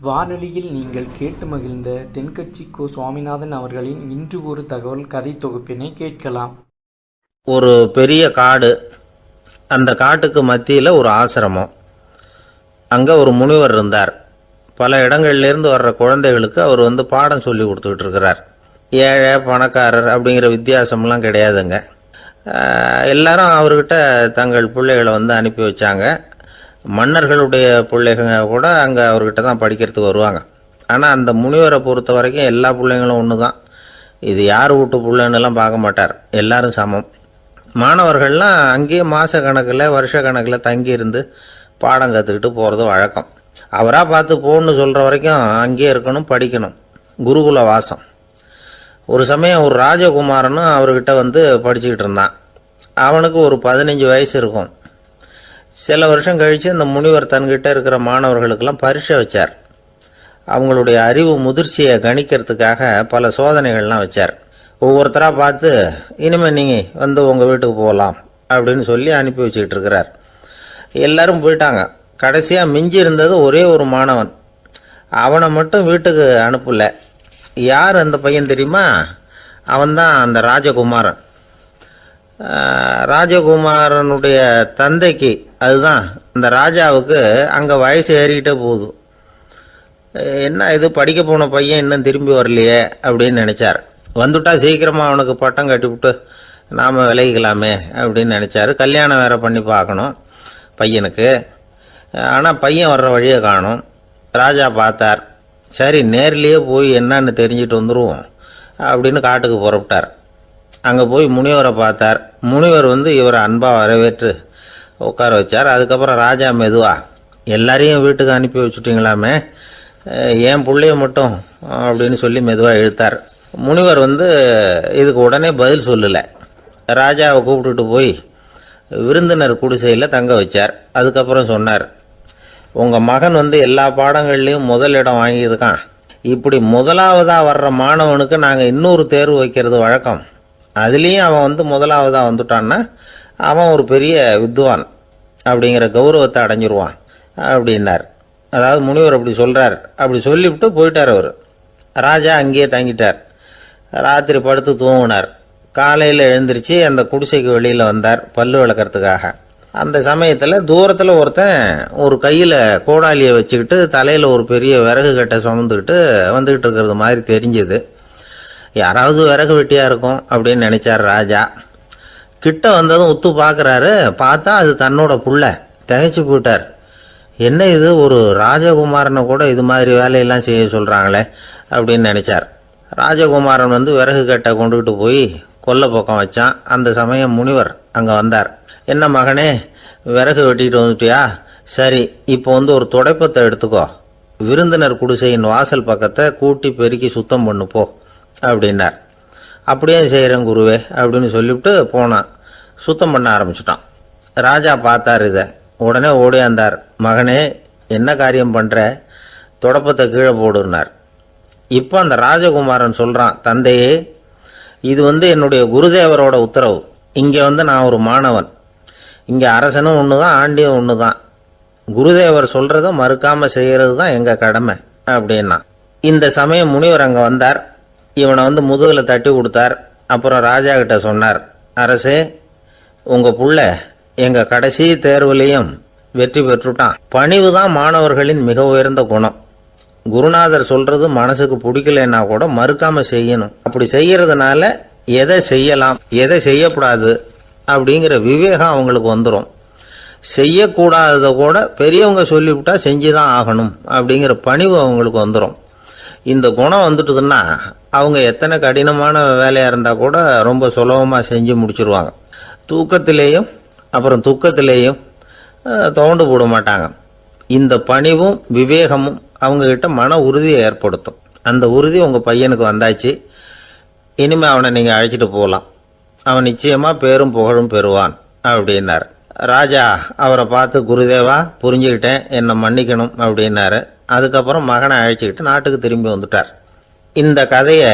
வானொலியில் நீங்கள் கேட்டு மகிழ்ந்த தென்கட்சி கோ. சுவாமிநாதன் அவர்களின் இன்று ஒரு தகவல் கதை தொகுப்பினை கேட்கலாம். ஒரு பெரிய காடு, அந்த காட்டுக்கு மத்தியில் ஒரு ஆசிரமம். அங்கே ஒரு முனிவர் இருந்தார். பல இடங்கள்லேருந்து வர்ற குழந்தைகளுக்கு அவர் பாடம் சொல்லி கொடுத்துக்கிட்டு இருக்கிறார். ஏழை பணக்காரர் அப்படிங்கிற வித்தியாசம்லாம் கிடையாதுங்க. எல்லாரும் அவர்கிட்ட தங்கள் பிள்ளைகளை அனுப்பி வச்சாங்க. மன்னர்களுடைய பிள்ளைங்க கூட அங்கே அவர்கிட்ட தான் படிக்கிறதுக்கு வருவாங்க. ஆனால் அந்த முனிவரை பொறுத்த வரைக்கும் எல்லா பிள்ளைங்களும் ஒன்று தான். இது யார் வீட்டு பிள்ளைன்னெல்லாம் பார்க்க மாட்டார், எல்லாரும் சமம். மாணவர்கள்லாம் அங்கேயே மாத கணக்கில் வருஷ கணக்கில் தங்கியிருந்து பாடம் கற்றுக்கிட்டு போகிறது வழக்கம். அவராக பார்த்து போகணுன்னு சொல்கிற வரைக்கும் அங்கேயே இருக்கணும், படிக்கணும். குருகுல வாசம். ஒரு சமயம் ஒரு ராஜகுமாரனும் அவர்கிட்ட படிச்சுக்கிட்டு இருந்தான். அவனுக்கு ஒரு 15 வயசு இருக்கும். சில வருஷம் கழித்து அந்த முனிவர் தன்கிட்ட இருக்கிற மாணவர்களுக்கெல்லாம் பரீட்சை வச்சார். அவங்களுடைய அறிவு முதிர்ச்சியை கணிக்கிறதுக்காக பல சோதனைகள்லாம் வச்சார். ஒவ்வொருத்தராக பார்த்து இனிமேல் நீங்கள் உங்கள் வீட்டுக்கு போகலாம் அப்படின்னு சொல்லி அனுப்பி வச்சுக்கிட்டு இருக்கிறார். எல்லாரும் போயிட்டாங்க. கடைசியாக மிஞ்சி இருந்தது ஒரே ஒரு மாணவன். அவனை மட்டும் வீட்டுக்கு அனுப்பலை. யார் அந்த பையன் தெரியுமா? அவன்தான் அந்த ராஜகுமாரன். ராஜகுமாரனுடைய தந்தைக்கு, அதுதான் அந்த ராஜாவுக்கு, அங்கே வயசு ஏறிக்கிட்டே போகுது. என்ன இது, படிக்க போன பையன் இன்னும் திரும்பி வரலையே அப்படின்னு நினச்சார். வந்துட்டா சீக்கிரமாக அவனுக்கு பட்டம் கட்டிவிட்டு நாம் விலகிக்கலாமே அப்படின்னு நினச்சார். கல்யாணம் வேற பண்ணி பார்க்கணும் பையனுக்கு. ஆனால் பையன் வர்ற வழியை காணும். ராஜா பார்த்தார். சரி, நேர்லேயே போய் என்னன்னு தெரிஞ்சுட்டு வந்துடுவோம் அப்படின்னு காட்டுக்கு புறப்பட்டார். அங்கே போய் முனிவரை பார்த்தார். முனிவர் இவரை அன்பாக வரவேற்று உட்கார வச்சார். அதுக்கப்புறம் ராஜா மெதுவா, எல்லாரையும் வீட்டுக்கு அனுப்பி வச்சுட்டிங்களாமே, ஏன் பிள்ளைய மட்டும் அப்படின்னு சொல்லி மெதுவாக இழுத்தார். முனிவர் இதுக்கு உடனே பதில் சொல்லலை. ராஜாவை கூப்பிட்டுட்டு போய் விருந்தினர் குடிசையில் தங்க வச்சார். அதுக்கப்புறம் சொன்னார், உங்கள் மகன் எல்லா பாடங்கள்லேயும் முதல் இடம் வாங்கியிருக்கான். இப்படி முதலாவதாக வர்ற மாணவனுக்கு நாங்கள் இன்னொரு தேர்வு வைக்கிறது வழக்கம். அதுலேயும் அவன் முதலாவதாக வந்துட்டான்னா அவன் ஒரு பெரிய வித்வான் அப்படிங்கிற கௌரவத்தை அடைஞ்சிருவான் அப்படின்னார். அதாவது முனிவர் அப்படி சொல்கிறார். அப்படி சொல்லிவிட்டு போயிட்டார் அவர். ராஜா அங்கேயே தங்கிட்டார். ராத்திரி படுத்து தூங்கினார். காலையில் எழுந்திரிச்சு அந்த குடிசைக்கு வெளியில் வந்தார் பல்லு விளக்கிறதுக்காக. அந்த சமயத்தில் தூரத்தில் ஒருத்தன் ஒரு கையில் கோடாலியை வச்சுக்கிட்டு தலையில் ஒரு பெரிய விறகு கட்டை சுமந்துக்கிட்டு வந்துக்கிட்டு இருக்கிறது மாதிரி தெரிஞ்சது. யாராவது விறகு வெட்டியாக இருக்கும் அப்படின்னு நினச்சார் ராஜா. கிட்ட வந்ததும் உத்து பார்க்குறாரு. பார்த்தா அது தன்னோட புள்ள. திகைச்சு போயிட்டார். என்ன இது, ஒரு ராஜகுமாரனை கூட இது மாதிரி வேலையெல்லாம் செய்ய சொல்கிறாங்களே அப்படின்னு நினச்சார். ராஜகுமாரன் விறகு கட்டை கொண்டுகிட்டு போய் கொல்லை பக்கம் வச்சான். அந்த சமயம் முனிவர் அங்கே வந்தார். என்ன மகனே, விறகு வெட்டிட்டு வந்துட்டியா? சரி, இப்போ ஒரு துடைப்பத்தை எடுத்துக்கோ. விருந்தினர் குடிசையின் வாசல் பக்கத்தை கூட்டி பெருக்கி சுத்தம் பண்ணு போ அப்படின்னார். அப்படியே செய்கிறேன் குருவே அப்படின்னு சொல்லிவிட்டு போனான். சுத்தம் பண்ண ஆரம்பிச்சிட்டான். ராஜா பார்த்தார் இதை. உடனே ஓடியாந்தார். மகனே, என்ன காரியம் பண்ணுற? தொடப்பத்தை கீழே போடுனார். இப்போ அந்த ராஜகுமாரன் சொல்கிறான், தந்தையே, இது என்னுடைய குருதேவரோட உத்தரவு. இங்கே நான் ஒரு மாணவன். இங்கே அரசனும் ஒன்று தான், ஆண்டியும் ஒன்று தான். குருதேவர் சொல்கிறத மறுக்காமல் செய்கிறது தான் எங்கள் கடமை அப்படின்னா. இந்த சமயம் முனிவர் அங்கே வந்தார். இவனை முதுகில் தட்டி கொடுத்தார். அப்புறம் ராஜா கிட்ட சொன்னார், அரசே, உங்கள் புள்ள எங்கள் கடைசி தேர்வுலையும் வெற்றி பெற்றுட்டான். பணிவு தான் மாணவர்களின் மிக உயர்ந்த குணம். குருநாதர் சொல்றது மனசுக்கு பிடிக்கலன்னா கூட மறுக்காம செய்யணும். அப்படி செய்யறதுனால எதை செய்யலாம் எதை செய்யக்கூடாது அப்படிங்கிற விவேகம் அவங்களுக்கு வந்துடும். செய்யக்கூடாததை கூட பெரியவங்க சொல்லிவிட்டா செஞ்சுதான் ஆகணும் அப்படிங்கிற பணிவு அவங்களுக்கு வந்துடும். இந்த குணம் வந்துட்டுதுன்னா அவங்க எத்தனை கடினமான வேலையாக இருந்தால் கூட ரொம்ப சுலபமாக செஞ்சு முடிச்சிருவாங்க. தூக்கத்திலேயும் அப்புறம் துக்கத்திலேயும் தோண்டு போட மாட்டாங்க. இந்த பணிவும் விவேகமும் அவங்கக்கிட்ட மன உறுதியை ஏற்படுத்தும். அந்த உறுதி உங்கள் பையனுக்கு வந்தாச்சு. இனிமேல் அவனை நீங்கள் அழைச்சிட்டு போகலாம். அவன் நிச்சயமாக பேரும் புகழும் பெறுவான் அப்படின்னார். ராஜா அவரை பார்த்து, குருதேவா, புரிஞ்சுக்கிட்டேன், என்னை மன்னிக்கணும் அப்படின்னாரு. அதுக்கப்புறம் மகனை அழைச்சிக்கிட்டு நாட்டுக்கு திரும்பி வந்துட்டார். இந்த கதையை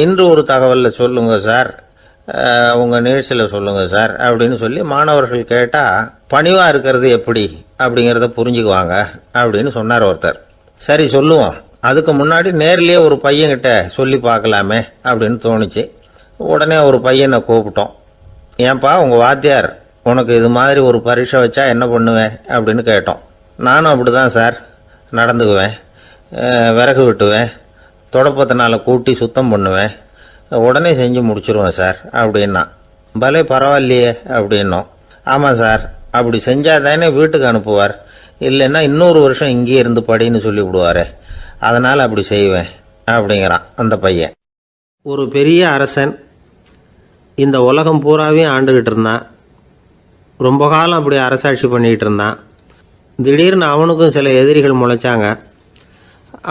இன்று ஒரு தகவலில் சொல்லுங்க சார். உங்கள் நிகழ்ச்சியில் சொல்லுங்கள் சார் அப்படின்னு சொல்லி மாணவர்கள் கேட்டால் பணிவாக இருக்கிறது எப்படி அப்படிங்கிறத புரிஞ்சுக்குவாங்க அப்படின்னு சொன்னார் ஒருத்தர். சரி சொல்லுவோம், அதுக்கு முன்னாடி நேர்லேயே ஒரு பையன்கிட்ட சொல்லி பார்க்கலாமே அப்படின்னு தோணுச்சு. உடனே ஒரு பையனை கூப்பிட்டோம். ஏன்பா உங்கள் வாத்தியார் உனக்கு இது மாதிரி ஒரு பரீட்சை வச்சா என்ன பண்ணுவேன் அப்படின்னு கேட்டோம். நானும் அப்படி தான் சார் நடந்துக்குவேன், விறகு வெட்டுவேன், தொடப்பத்தினால கூட்டி சுத்தம் பண்ணுவேன், உடனே செஞ்சு முடிச்சிருவேன் சார் அப்படின்னா. பலே பரவாயில்லையே அப்படின்னோம். ஆமாம் சார், அப்படி செஞ்சால் தானே வீட்டுக்கு அனுப்புவார், இல்லைன்னா இன்னொரு வருஷம் இங்கேயே இருந்து படின்னு சொல்லி விடுவார், அதனால் அப்படி செய்வேன் அப்படிங்கிறான் அந்த பையன். ஒரு பெரிய அரசன் இந்த உலகம் பூராவையும் ஆண்டுகிட்டு இருந்தான். ரொம்ப காலம் அப்படி அரசாட்சி பண்ணிகிட்டு இருந்தான். திடீர்னு அவனுக்கும் சில எதிரிகள் முளைச்சாங்க.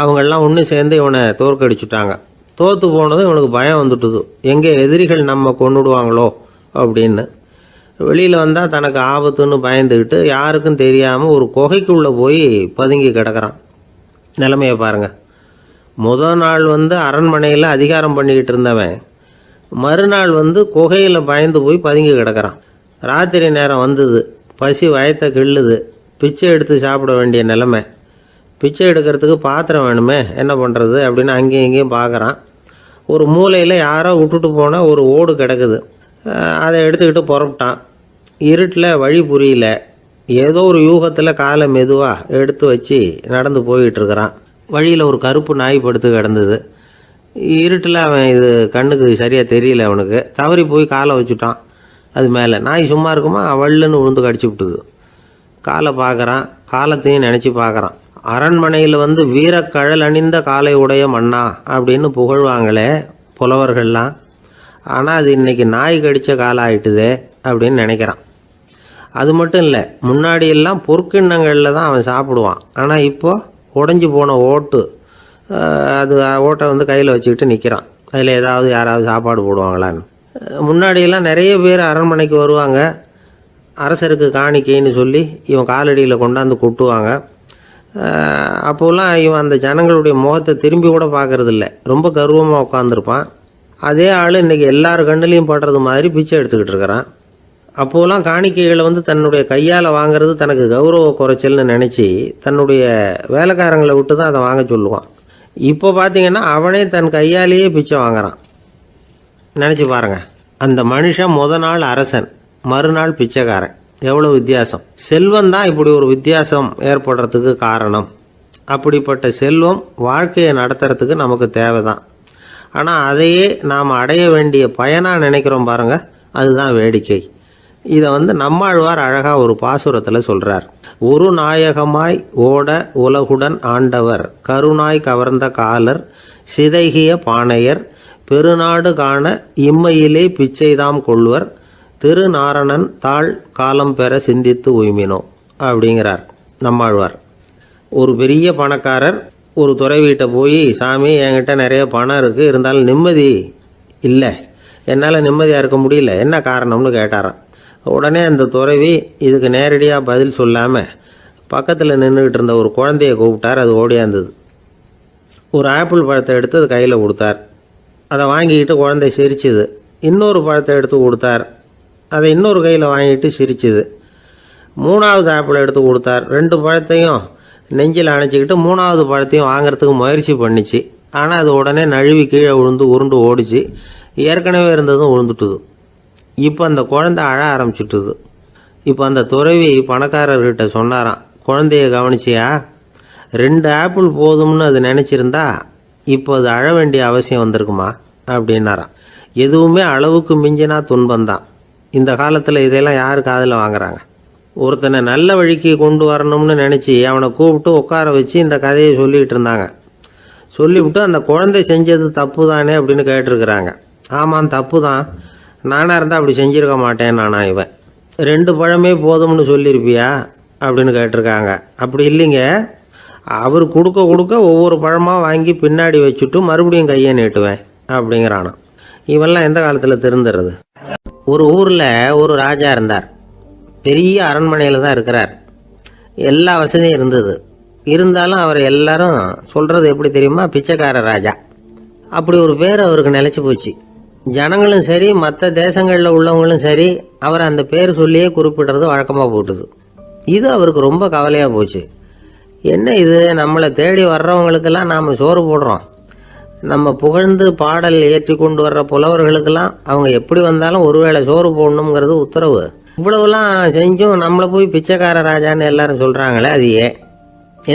அவங்கெல்லாம் ஒன்று சேர்ந்து இவனை தோற்கடிச்சுட்டாங்க. தோற்று போனதும் இவனுக்கு பயம் வந்துட்டுது, எங்கே எதிரிகள் நம்ம கொண்டுடுவாங்களோ அப்படின்னு. வெளியில் வந்தால் தனக்கு ஆபத்துன்னு பயந்துக்கிட்டு யாருக்கும் தெரியாமல் ஒரு குகைக்குள்ளே போய் பதுங்கி கிடக்கிறான். நிலைமையை பாருங்கள். முதல் நாள் அரண்மனையில் அதிகாரம் பண்ணிக்கிட்டு இருந்தவன் மறுநாள் குகையில் பயந்து போய் பதுங்கி கிடக்கிறான். ராத்திரி நேரம் வந்தது, பசி வயத்தை கிள்ளுது, பிச்சை எடுத்து சாப்பிட வேண்டிய நிலைமை. பிச்சை எடுக்கிறதுக்கு பாத்திரம் வேணுமே, என்ன பண்ணுறது அப்படின்னு அங்கேயும் இங்கேயும் பார்க்குறான். ஒரு மூலையில் யாரோ விட்டுட்டு போன ஒரு ஓடு கிடக்குது. அதை எடுத்துக்கிட்டு புறப்பட்டான். இருட்டில் வழி புரியல. ஏதோ ஒரு யூகத்தில் காலை மெதுவாக எடுத்து வச்சு நடந்து போயிட்டுருக்கிறான். வழியில் ஒரு கருப்பு நாய் படுத்து கிடந்தது. இருட்டில் அவன் இது கண்ணுக்கு சரியாக தெரியல. அவனுக்கு தவறி போய் காலை வச்சுட்டான் அது மேலே. நாய் சும்மா இருக்குமா, வள்ளுன்னு விழுந்து கடிச்சு விட்டுது. காலை பார்க்குறான், காலத்தையும் நினச்சி பார்க்குறான். அரண்மனையில் வீரக்கழல் அணிந்த காலை உடைய மன்னா அப்படின்னு புகழ்வாங்களே புலவர்கள்லாம். ஆனால் அது இன்றைக்கி நாய் கடித்த காலம் ஆகிட்டுதே அப்படின்னு நினைக்கிறான். அது மட்டும் இல்லை, முன்னாடியெல்லாம் பொற்கிண்ணங்களில் தான் அவன் சாப்பிடுவான். ஆனால் இப்போது உடஞ்சி போன ஓட்டு, அது ஓட்டை கையில் வச்சுக்கிட்டு நிற்கிறான். அதில் ஏதாவது யாராவது சாப்பாடு போடுவாங்களான்னு. முன்னாடியெல்லாம் நிறைய பேர் அரண்மனைக்கு வருவாங்க. அரசருக்கு காணிக்கைன்னு சொல்லி இவன் காலடியில் கொண்டாந்து கொட்டுவாங்க. அப்போலாம் இவன் அந்த ஜனங்களுடைய முகத்தை திரும்பி கூட பார்க்கறதில்ல, ரொம்ப கர்வமாக உட்காந்துருப்பான். அதே ஆள் இன்றைக்கி எல்லார் கண்ணுலேயும் படுறது மாதிரி பிச்சை எடுத்துக்கிட்டு இருக்கிறான். அப்போலாம் காணிக்கைகளை தன்னுடைய கையால் வாங்கிறது தனக்கு கௌரவ குறைச்சல்னு நினச்சி தன்னுடைய வேலைக்காரங்களை விட்டு தான் அதை வாங்க சொல்லுவான். இப்போ பார்த்திங்கன்னா அவனே தன் கையாலேயே பிச்சை வாங்குறான். நினச்சி பாருங்கள், அந்த மனுஷன் முதல் நாள் அரசன், மறுநாள் பிச்சைக்காரன். எவ்வளோ வித்தியாசம். செல்வம் தான் இப்படி ஒரு வித்தியாசம் ஏற்படுறதுக்கு காரணம். அப்படிப்பட்ட செல்வம் வாழ்க்கையை நடத்துறதுக்கு நமக்கு தேவை தான். ஆனால் அதையே நாம் அடைய வேண்டிய பயனாக நினைக்கிறோம் பாருங்கள், அதுதான் வேடிக்கை. இதை நம்மாழ்வார் அழகாக ஒரு பாசுரத்தில் சொல்கிறார். ஒரு நாயகமாய் ஓட உலகுடன் ஆண்டவர், கருணாய் கவர்ந்த காலர், சிதைகிய பானையர், பெருநாடு காண இம்மையிலே பிச்சைதாம் கொள்வர், திருநாரணன் தாழ் காலம் பெற சிந்தித்து உய்மினோ அப்படிங்கிறார் நம்மாழ்வார். ஒரு பெரிய பணக்காரர் ஒரு துறை வீட்டை போய், சாமி என்கிட்ட நிறைய பணம் இருக்குது, இருந்தாலும் நிம்மதி இல்லை, என்னால் நிம்மதியாக இருக்க முடியல, என்ன காரணம்னு கேட்டாராம். உடனே அந்த துறவி இதுக்கு நேரடியாக பதில் சொல்லாமல் பக்கத்தில் நின்றுக்கிட்டு இருந்த ஒரு குழந்தைய கூப்பிட்டார். அது ஓடியாந்தது. ஒரு ஆப்பிள் பழத்தை எடுத்து அது கையில் கொடுத்தார். அதை வாங்கிக்கிட்டு குழந்தை சிரிச்சுது. இன்னொரு பழத்தை எடுத்து கொடுத்தார். அதை இன்னொரு கையில் வாங்கிட்டு சிரிச்சுது. மூணாவது ஆப்பிள் எடுத்து கொடுத்தார். 2 பழத்தையும் நெஞ்சில் அணைச்சிக்கிட்டு 3ஆவது பழத்தையும் வாங்கிறதுக்கு முயற்சி பண்ணிச்சு. ஆனால் அது உடனே நழுவி கீழே விழுந்து உருண்டு ஓடிச்சு. ஏற்கனவே இருந்ததும் விழுந்துட்டுது. இப்போ அந்த குழந்தை அழ ஆரம்பிச்சுட்டுது. இப்போ அந்த துறவி பணக்காரர்கிட்ட சொன்னாராம், குழந்தைய கவனிச்சியா, 2 ஆப்பிள் போதும்னு அது நினச்சிருந்தா இப்போ அது அழ வேண்டிய அவசியம் வந்திருக்குமா அப்படின்னாராம். எதுவுமே அளவுக்கு மிஞ்சினா துன்பந்தான். இந்த காலத்தில் இதெல்லாம் யார் காதில் வாங்குறாங்க? ஒருத்தனை நல்ல வழிக்கு கொண்டு வரணும்னு நினச்சி அவனை கூப்பிட்டு உட்கார வச்சு இந்த கதையை சொல்லிகிட்டு இருந்தாங்க. சொல்லிவிட்டு அந்த குழந்தை செஞ்சது தப்பு தானே அப்படின்னு கேட்டிருக்கிறாங்க. ஆமாம், தப்பு தான், நானாக இருந்தால் அப்படி செஞ்சுருக்க மாட்டேன் நானா இவன். 2 பழமே போதும்னு சொல்லியிருப்பியா அப்படின்னு கேட்டிருக்காங்க. அப்படி இல்லைங்க, அவர் கொடுக்க ஒவ்வொரு பழமாக வாங்கி பின்னாடி வச்சுட்டு மறுபடியும் கையை நீட்டுவேன் அப்படிங்கிறானா. இவெல்லாம் எந்த காலத்தில் திருந்துறது? ஒரு ஊரில் ஒரு ராஜா இருந்தார். பெரிய அரண்மனையில் தான் இருக்கிறார். எல்லா வசதியும் இருந்தது. இருந்தாலும் அவர் எல்லாரும் சொல்கிறது எப்படி தெரியுமா, பிச்சைக்கார ராஜா. அப்படி ஒரு பேர் அவருக்கு நிலச்சி போச்சு. ஜனங்களும் சரி மற்ற தேசங்களில் உள்ளவங்களும் சரி அவர் அந்த பேர் சொல்லியே குறிப்பிடுறது வழக்கமாக போட்டுது. இது அவருக்கு ரொம்ப கவலையாக போச்சு. என்ன இது, நம்மளை தேடி வர்றவங்களுக்கெல்லாம் நாம் சோறு போடுறோம், நம்ம புகழ்ந்து பாடல் ஏற்றி கொண்டு வர்ற புலவர்களுக்கெல்லாம் அவங்க எப்படி வந்தாலும் ஒருவேளை சோறு போடணுங்கிறது உத்தரவு. இவ்வளவுலாம் செஞ்சும் நம்மளை போய் பிச்சைக்கார ராஜான்னு எல்லாரும் சொல்கிறாங்களே, அது ஏன்,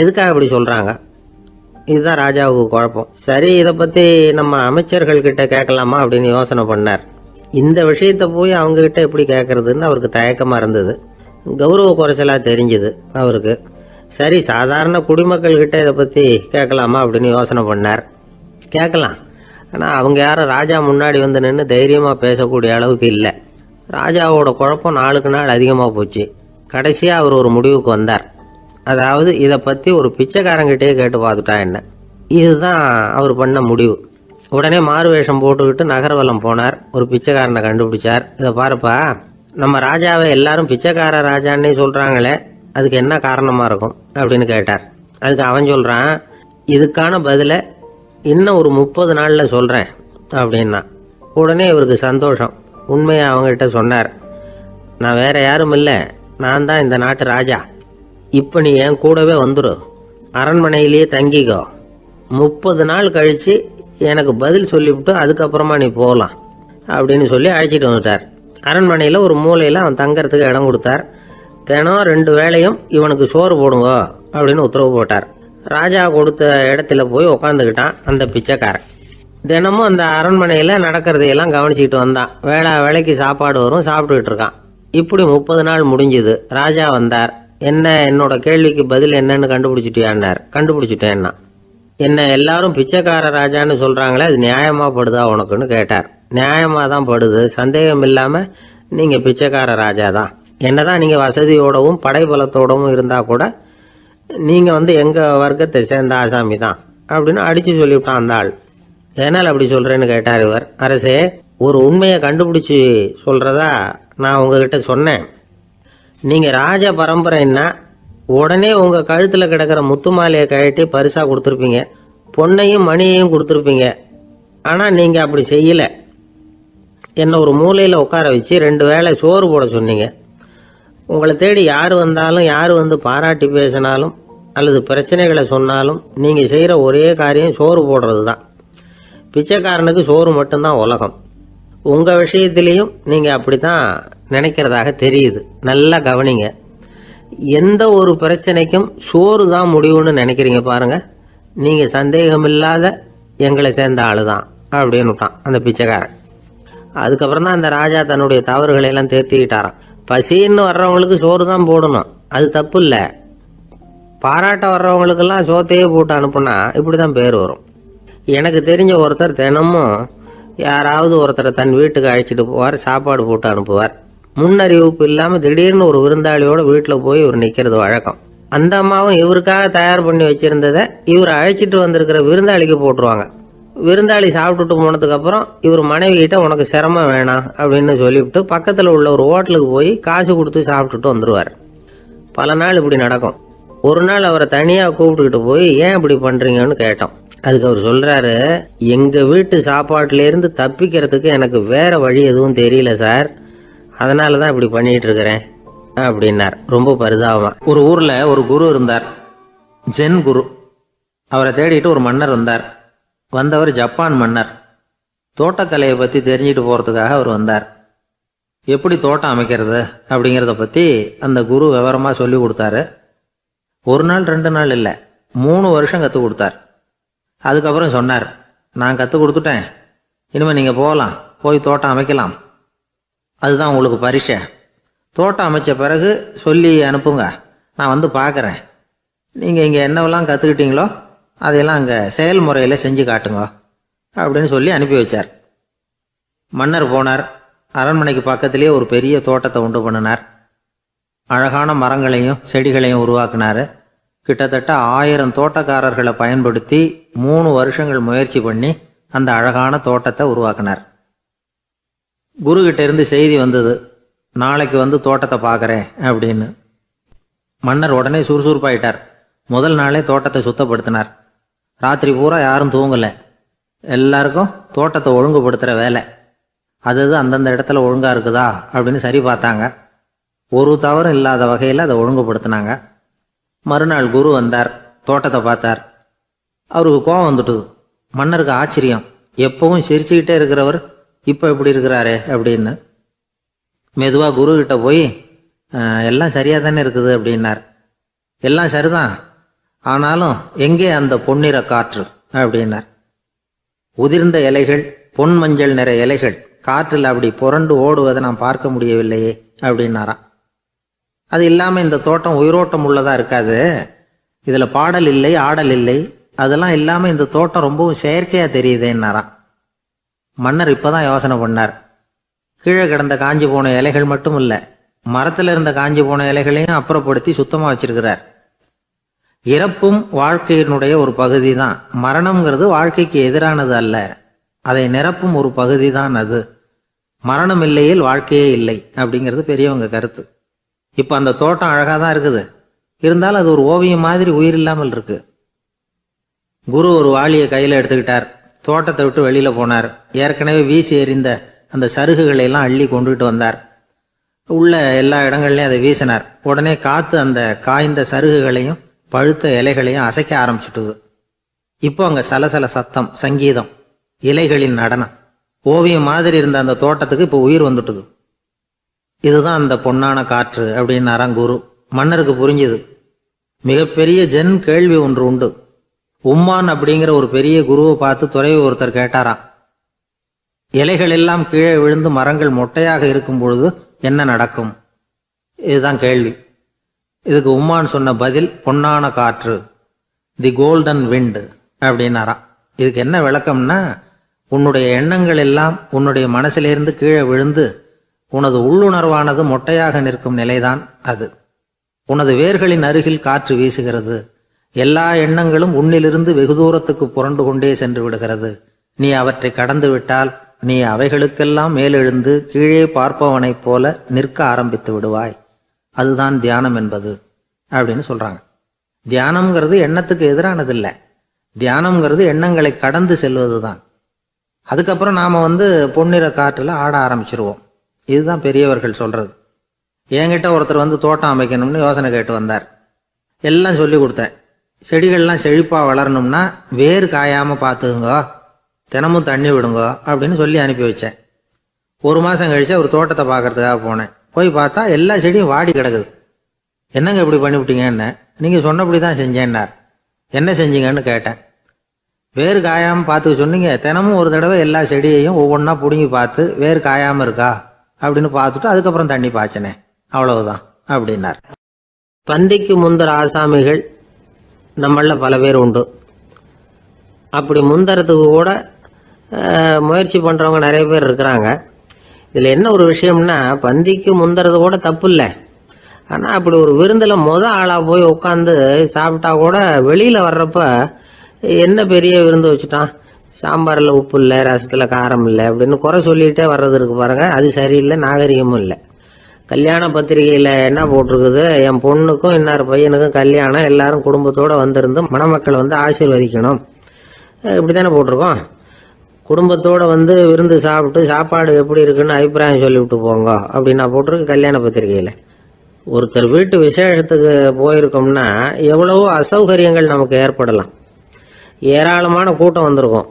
எதுக்காக அப்படி சொல்கிறாங்க? இதுதான் ராஜாவுக்கு குழப்பம். சரி, இதை பற்றி நம்ம அமைச்சர்கள்கிட்ட கேட்கலாமா அப்படின்னு யோசனை பண்ணார். இந்த விஷயத்தை போய் அவங்கக்கிட்ட எப்படி கேட்கறதுன்னு அவருக்கு தயக்கமாக இருந்தது. கௌரவ குறைச்சலாக தெரிஞ்சுது அவருக்கு. சரி, சாதாரண குடிமக்கள்கிட்ட இதை பற்றி கேட்கலாமா அப்படின்னு யோசனை பண்ணார். கேட்கலாம், ஆனால் அவங்க யாரும் ராஜா முன்னாடி வந்து நின்று தைரியமாக பேசக்கூடிய அளவுக்கு இல்லை. ராஜாவோட குழப்பம் நாளுக்கு நாள் அதிகமாக போச்சு. கடைசியாக அவர் ஒரு முடிவுக்கு வந்தார். அதாவது இதை பற்றி ஒரு பிச்சைக்காரங்கிட்டே கேட்டு பார்த்துட்டா என்ன. இதுதான் அவர் பண்ண முடிவு. உடனே மாறு வேஷம் போட்டுக்கிட்டு நகர்வலம் போனார். ஒரு பிச்சைக்காரனை கண்டுபிடிச்சார். இதை பாருப்பா, நம்ம ராஜாவை எல்லாரும் பிச்சைக்கார ராஜான்னே சொல்கிறாங்களே, அதுக்கு என்ன காரணமாக இருக்கும் அப்படின்னு கேட்டார். அதுக்கு அவன் சொல்கிறான், இதுக்கான பதிலை இன்னும் ஒரு 30 நாளில் சொல்கிறேன் அப்படின்னா. உடனே இவருக்கு சந்தோஷம். உண்மையை அவங்ககிட்ட சொன்னார். நான் வேற யாரும் இல்லை, நான் தான் இந்த நாட்டு ராஜா. இப்போ நீ என் கூடவே வந்துடு, அரண்மனையிலேயே தங்கிக்கோ. 30 நாள் கழித்து எனக்கு பதில் சொல்லிவிட்டு அதுக்கப்புறமா நீ போகலாம் அப்படின்னு சொல்லி அழைச்சிட்டு வந்துட்டார். அரண்மனையில் ஒரு மூலையில் அவன் தங்கறதுக்கு இடம் கொடுத்தார். தினம் 2 வேளையும் இவனுக்கு சோறு போடுங்க அப்படின்னு உத்தரவு போட்டார். ராஜா கொடுத்த இடத்துல போய் உக்காந்துக்கிட்டான் அந்த பிச்சைக்காரன். தினமும் அந்த அரண்மனையில் நடக்கிறதையெல்லாம் கவனிச்சிக்கிட்டு வந்தான். வேளைக்கு சாப்பாடு வரும், சாப்பிட்டுக்கிட்டு இருக்கான். இப்படி 30 நாள் முடிஞ்சுது. ராஜா வந்தார். என்ன, என்னோட கேள்விக்கு பதில் என்னன்னு கண்டுபிடிச்சிட்டியான்னார். கண்டுபிடிச்சிட்டேன்னா. என்ன எல்லாரும் பிச்சைக்கார ராஜான்னு சொல்கிறாங்களே, அது நியாயமாக படுதா உனக்குன்னு கேட்டார். நியாயமாக தான் படுது, சந்தேகம் இல்லாமல் நீங்கள் பிச்சைக்கார ராஜா தான். என்னதான் நீங்கள் வசதியோடவும் படைபலத்தோடவும் இருந்தால் கூட நீங்கள் எங்கள் வர்க்கத்தை சேர்ந்த ஆசாமி தான் அப்படின்னு அடித்து சொல்லிவிட்டான் அந்த ஆள். எதனால் அப்படி சொல்கிறேன்னு கேட்டார் இவர். அரசே, ஒரு உண்மையை கண்டுபிடிச்சி சொல்கிறதா நான் உங்ககிட்ட சொன்னேன். நீங்கள் ராஜ பரம்பரைன்னா உடனே உங்கள் கழுத்தில் கிடக்கிற முத்து மாலையை கழட்டி பரிசாக கொடுத்துருப்பீங்க, பொண்ணையும் மணியையும் கொடுத்துருப்பீங்க. ஆனால் நீங்கள் அப்படி செய்யலை. என்னை ஒரு மூலையில் உட்கார வச்சு 2 வேளை சோறு போட சொன்னீங்க. உங்களை தேடி யார் வந்தாலும், யார் வந்து பாராட்டி பேசினாலும் அல்லது பிரச்சனைகளை சொன்னாலும் நீங்கள் செய்கிற ஒரே காரியம் சோறு போடுறது தான். பிச்சைக்காரனுக்கு சோறு மட்டும்தான் உலகம். உங்கள் விஷயத்திலையும் நீங்கள் அப்படி தான் நினைக்கிறதாக தெரியுது. நல்லா கவனிங்க. எந்த ஒரு பிரச்சனைக்கும் சோறு தான் முடிவுன்னு நினைக்கிறீங்க பாருங்கள். நீங்கள் சந்தேகமில்லாத எங்களை சேர்ந்த ஆளு தான் அப்படின்னு விட்டான் அந்த பிச்சைக்காரன். அதுக்கப்புறம் தான் அந்த ராஜா தன்னுடைய தவறுகளை எல்லாம் தேர்த்திக்கிட்டாராம். பசின்னு வர்றவங்களுக்கு சோறு தான் போடணும், அது தப்பு இல்லை. பாராட்ட வர்றவங்களுக்கெல்லாம் சோத்தையே போட்டு அனுப்புனா இப்படி தான் பேர் வரும். எனக்கு தெரிஞ்ச ஒருத்தர் தினமும் யாராவது ஒருத்தரை தன் வீட்டுக்கு அழைச்சிட்டு போவார், சாப்பாடு போட்டு அனுப்புவார். முன்னறிவிப்பு இல்லாமல் திடீர்னு ஒரு விருந்தாளியோட வீட்டில் போய் இவர் நிற்கிறது வழக்கம். அந்த அம்மாவும் இவருக்காக தயார் பண்ணி வச்சிருந்ததை இவர் அழைச்சிட்டு வந்திருக்கிற விருந்தாளிக்கு போட்டுருவாங்க. விருந்தாளி சாப்பிட்டுட்டு போனதுக்கப்புறம் இவர் மனைவி கிட்ட உனக்கு சிரமம் வேணாம் அப்படின்னு சொல்லிவிட்டு பக்கத்தில் உள்ள ஒரு ஹோட்டலுக்கு போய் காசு கொடுத்து சாப்பிட்டுட்டு வந்துடுவார். பல நாள் இப்படி நடக்கும். ஒரு நாள் அவரை தனியாக கூப்பிட்டுக்கிட்டு போய் ஏன் இப்படி பண்ணுறீங்கன்னு கேட்டோம். அதுக்கு அவர் சொல்கிறாரு, எங்கள் வீட்டு சாப்பாட்டிலேருந்து தப்பிக்கிறதுக்கு எனக்கு வேற வழி எதுவும் தெரியல சார், அதனால தான் இப்படி பண்ணிட்டு இருக்கிறேன் அப்படின்னார் ரொம்ப பரிதாபமா. ஒரு ஊரில் ஒரு குரு இருந்தார், ஜென் குரு. அவரை தேடிட்டு ஒரு மன்னர் வந்தார். வந்தவர் ஜப்பான் மன்னர். தோட்டக்கலையை பற்றி தெரிஞ்சுட்டு போகிறதுக்காக அவர் வந்தார். எப்படி தோட்டம் அமைக்கிறது அப்படிங்கிறத பற்றி அந்த குரு விவரமாக சொல்லி கொடுத்தாரு. 1 நாள் 2 நாள் இல்லை, 3 வருஷம் கற்றுக் கொடுத்தார். அதுக்கப்புறம் சொன்னார், நான் கற்றுக் கொடுத்துட்டேன், இனிமேல் நீங்கள் போகலாம், போய் தோட்டம் அமைக்கலாம், அதுதான் உங்களுக்கு பரிசை. தோட்டம் அமைச்ச பிறகு சொல்லி அனுப்புங்க, நான் வந்து பார்க்குறேன். நீங்கள் இங்கே என்னவெல்லாம் கற்றுக்கிட்டீங்களோ அதையெல்லாம் அங்கே செயல்முறையில் செஞ்சு காட்டுங்க அப்படின்னு சொல்லி அனுப்பி வச்சார். மன்னர் போனார். அரண்மனைக்கு பக்கத்திலே ஒரு பெரிய தோட்டத்தை உண்டு பண்ணினார். அழகான மரங்களையும் செடிகளையும் உருவாக்கினார். கிட்டத்தட்ட 1000 தோட்டக்காரர்களை பயன்படுத்தி 3 வருஷங்கள் முயற்சி பண்ணி அந்த அழகான தோட்டத்தை உருவாக்கினார். குருகிட்ட இருந்து செய்தி வந்தது, நாளைக்கு வந்து தோட்டத்தை பார்க்குறேன் அப்படின்னு. மன்னர் உடனே சுறுசுறுப்பாயிட்டார். முதல் நாளே தோட்டத்தை சுத்தப்படுத்தினார். ராத்திரி பூரா யாரும் தூங்கலை. எல்லாருக்கும் தோட்டத்தை ஒழுங்குபடுத்துகிற வேலை. அது அந்தந்த இடத்துல ஒழுங்காக இருக்குதா அப்படின்னு சரி பார்த்தாங்க. ஒரு தவறும் இல்லாத வகையில் அதை ஒழுங்குபடுத்தினாங்க. மறுநாள் குரு வந்தார், தோட்டத்தை பார்த்தார். அவருக்கு கோபம் வந்துட்டுது. மன்னருக்கு ஆச்சரியம், எப்பவும் சிரிச்சுக்கிட்டே இருக்கிறவர் இப்போ இப்படி இருக்கிறாரே அப்படின்னு. மெதுவாக குரு கிட்ட போய் எல்லாம் சரியாக தானே இருக்குது அப்படின்னார். எல்லாம் சரிதான், ஆனாலும் எங்கே அந்த பொன்னிற காற்று அப்படின்னார். உதிர்ந்த இலைகள், பொன் மஞ்சள் நிற இலைகள் காற்றில் அப்படி புரண்டு ஓடுவதை நான் பார்க்க முடியவில்லையே அப்படின்னாராம். அது இல்லாமல் இந்த தோட்டம் உயிரோட்டம் உள்ளதாக இருக்காது, இதில் பாடல் இல்லை, ஆடல் இல்லை, அதெல்லாம் இல்லாமல் இந்த தோட்டம் ரொம்பவும் செயற்கையாக தெரியுதேன்னாராம். மன்னர் இப்போதான் யோசனை பண்ணார். கீழே கிடந்த காஞ்சி போன இலைகள் மட்டும் இல்லை, மரத்தில் இருந்த காஞ்சி போன இலைகளையும் அப்புறப்படுத்தி சுத்தமாக வச்சிருக்கிறார். இறப்பும் வாழ்க்கையினுடைய ஒரு பகுதி தான். மரணம்ங்கிறது வாழ்க்கைக்கு எதிரானது அல்ல, அதை நிரப்பும் ஒரு பகுதி தான் அது. மரணம் இல்லையில் வாழ்க்கையே இல்லை அப்படிங்கிறது பெரியவங்க கருத்து. இப்போ அந்த தோட்டம் அழகாக தான் இருக்குது, இருந்தாலும் அது ஒரு ஓவியம் மாதிரி உயிர் இல்லாமல் இருக்கு. குரு ஒரு வாளியை கையில் எடுத்துக்கிட்டார், தோட்டத்தை விட்டு வெளியில் போனார். ஏற்கனவே வீசி எறிந்த அந்த சருகுகளை எல்லாம் அள்ளி கொண்டுகிட்டு வந்தார். உள்ள எல்லா இடங்கள்லையும் அதை வீசினார். உடனே காற்று அந்த காய்ந்த சருகுகளையும் பழுத்த இலைகளையும் அசைக்க ஆரம்பிச்சுட்டுது. இப்போ அங்கே சலசல சத்தம், சங்கீதம், இலைகளின் நடனம், ஓவியம் மாதிரி இருந்த அந்த தோட்டத்துக்கு இப்போ உயிர் வந்துட்டுது. இதுதான் அந்த பொன்னான காற்று அப்படின்னாராம் குரு. மன்னருக்கு புரிஞ்சுது. மிகப்பெரிய ஜென் கேள்வி ஒன்று உண்டு. உம்மான் அப்படிங்கிற ஒரு பெரிய குருவை பார்த்து துறவி ஒருத்தர் கேட்டாராம், இலைகள் எல்லாம் கீழே விழுந்து மரங்கள் மொட்டையாக இருக்கும் பொழுது என்ன நடக்கும்? இதுதான் கேள்வி. இதுக்கு உம்மான் சொன்ன பதில் பொன்னான காற்று, தி கோல்டன் விண்ட் அப்படின்னாராம். இதுக்கு என்ன விளக்கம்னா, உன்னுடைய எண்ணங்கள் எல்லாம் உன்னுடைய மனசிலிருந்து கீழே விழுந்து உனது உள்ளுணர்வானது மொட்டையாக நிற்கும் நிலைதான் அது. உனது வேர்களின் அருகில் காற்று வீசுகிறது. எல்லா எண்ணங்களும் உன்னிலிருந்து வெகு தூரத்துக்கு புரண்டு கொண்டே சென்று விடுகிறது. நீ அவற்றை கடந்து விட்டால் நீ அவைகளுக்கெல்லாம் மேலெழுந்து கீழே பார்ப்பவனைப் போல நிற்க ஆரம்பித்து விடுவாய். அதுதான் தியானம் என்பது அப்படின்னு சொல்றாங்க. தியானம்ங்கிறது எண்ணத்துக்கு எதிரானதில்லை, தியானம்ங்கிறது எண்ணங்களை கடந்து செல்வது தான். அதுக்கப்புறம் நாம் பொன்னிற காற்றில் ஆட ஆரம்பிச்சிருவோம். இதுதான் பெரியவர்கள் சொல்றது. என்கிட்ட ஒருத்தர் தோட்டம் அமைக்கணும்னு யோசனை கேட்டு வந்தார். எல்லாம் சொல்லி கொடுத்தேன். செடிகள்லாம் செழிப்பாக வளரணும்னா வேர் காயாமல் பார்த்துக்குங்க, தினமும் தண்ணி விடுங்க அப்படின்னு சொல்லி அனுப்பி வச்சேன். ஒரு மாதம் கழிச்சு ஒரு தோட்டத்தை பார்க்கறதுக்காக போனேன். போய் பார்த்தா எல்லா செடியும் வாடி கிடக்குது. என்னங்க இப்படி பண்ணிவிட்டீங்கன்னு. நீங்கள் சொன்னபடி தான் செஞ்சேன்னார். என்ன செஞ்சீங்கன்னு கேட்டேன். வேர் காயாமல் பார்த்துக்க சொன்னீங்க, தினமும் ஒரு தடவை எல்லா செடியையும் ஒவ்வொன்றா பிடுங்கி பார்த்து வேர் காயாமல் இருக்கா அப்படின்னு பார்த்துட்டு அதுக்கப்புறம் தண்ணி பாய்ச்சனே, அவ்வளவுதான் அப்படின்னார். பந்திக்கு முந்தர ஆசாமிகள் நம்மள பல பேர் உண்டு. அப்படி முந்தறதுக்கு கூட முயற்சி பண்ணுறவங்க நிறைய பேர் இருக்கிறாங்க. இதில் என்ன ஒரு விஷயம்னா, பந்திக்கு முந்தறது கூட தப்பு இல்லை. ஆனால் அப்படி ஒரு விருந்தில் ஆளாக போய் உட்காந்து சாப்பிட்டா கூட வெளியில் வர்றப்ப என்ன பெரிய விருந்து வச்சுட்டான், சாம்பாரில் உப்பு இல்லை, ரசத்தில் காரம் இல்லை அப்படின்னு குறை சொல்லிகிட்டே வர்றது இருக்கு பாருங்க. அது சரியில்லை, நாகரிகமும் இல்லை. கல்யாண பத்திரிகையில் என்ன போட்டிருக்குது, என் பொண்ணுக்கும் இன்னார் பையனுக்கும் கல்யாணம், எல்லாரும் குடும்பத்தோடு வந்திருந்து மணமக்களை ஆசீர்வதிக்கணும், இப்படி தானே போட்டிருக்கோம். குடும்பத்தோடு விருந்து சாப்பிட்டு சாப்பாடு எப்படி இருக்குன்னு அபிப்பிராயம் சொல்லிவிட்டு போங்க அப்படின்னா போட்டிருக்கு கல்யாண பத்திரிகையில். ஒருத்தர் வீட்டு விசேஷத்துக்கு போயிருக்கோம்னா எவ்வளவோ அசௌகரியங்கள் நமக்கு ஏற்படலாம். ஏராளமான கூட்டம் வந்திருக்கும்.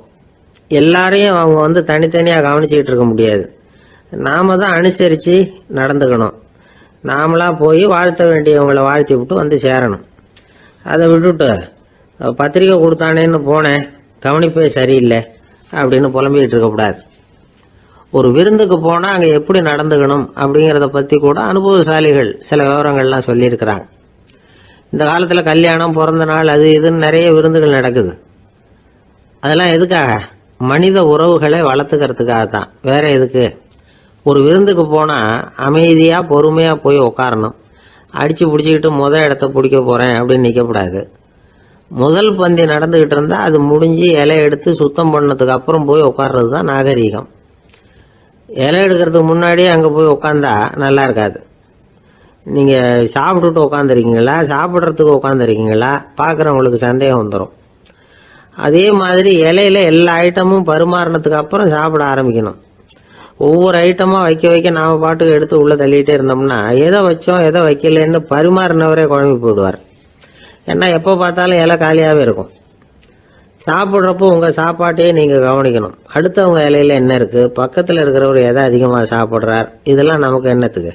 எல்லாரையும் அவங்க தனித்தனியாக கவனிச்சிக்கிட்டு இருக்க முடியாது. நாம் தான் அனுசரித்து நடந்துக்கணும். நாமளாக போய் வாழ்த்த வேண்டியவங்களை வாழ்த்தி விட்டு சேரணும். அதை விட்டுட்டு பத்திரிக்கை கொடுத்தானேன்னு போனேன், கவனிப்பே சரியில்லை அப்படின்னு புலம்பிக்கிட்டு இருக்கக்கூடாது. ஒரு விருந்துக்கு போனால் அங்கே எப்படி நடந்துக்கணும் அப்படிங்கிறத பற்றி கூட அனுபவசாலிகள் சில விவரங்கள்லாம் சொல்லியிருக்கிறாங்க. இந்த காலத்தில் கல்யாணம், பிறந்த நாள், அது இதுன்னு நிறைய விருந்துகள் நடக்குது. அதெல்லாம் எதுக்காக? மனித உறவுகளை வளர்த்துக்கிறதுக்காக தான், வேற எதுக்கு? ஒரு விருந்துக்கு போனால் அமைதியாக பொறுமையாக போய் உட்காரணும். அடித்து பிடிச்சிக்கிட்டு இடத்த பிடிக்க போகிறேன் அப்படின்னு நிற்கக்கூடாது. முதல் பந்தி நடந்துக்கிட்டு இருந்தால் அது முடிஞ்சு இலை எடுத்து சுத்தம் பண்ணதுக்கு அப்புறம் போய் உட்கார்றது தான் நாகரீகம். இலை எடுக்கிறதுக்கு முன்னாடியே அங்கே போய் உட்காந்தா நல்லா இருக்காது. நீங்கள் சாப்பிட்டுட்டு உட்காந்துருக்கீங்களா, சாப்பிட்றதுக்கு உட்காந்துருக்கீங்களா, பார்க்குறவங்களுக்கு சந்தேகம் வந்துடும். அதே மாதிரி இலையில எல்லா ஐட்டமும் பரிமாறினதுக்கு அப்புறம் சாப்பிட ஆரம்பிக்கணும். ஒவ்வொரு ஐட்டமாக வைக்க வைக்க நாம் பாட்டுக்கு எடுத்து உள்ளே தள்ளிகிட்டே இருந்தோம்னா எதை வச்சோம் எதை வைக்கலன்னு பரிமாறினவரே குழம்பி போயிடுவார். ஏன்னா எப்போ பார்த்தாலும் இலை காலியாகவே இருக்கும். சாப்பிட்றப்போ உங்கள் சாப்பாட்டையே நீங்கள் கவனிக்கணும். அடுத்தவங்க இலையில என்ன இருக்குது, பக்கத்தில் இருக்கிறவர் எதை அதிகமாக சாப்பிட்றார், இதெல்லாம் நமக்கு என்னத்துக்கு?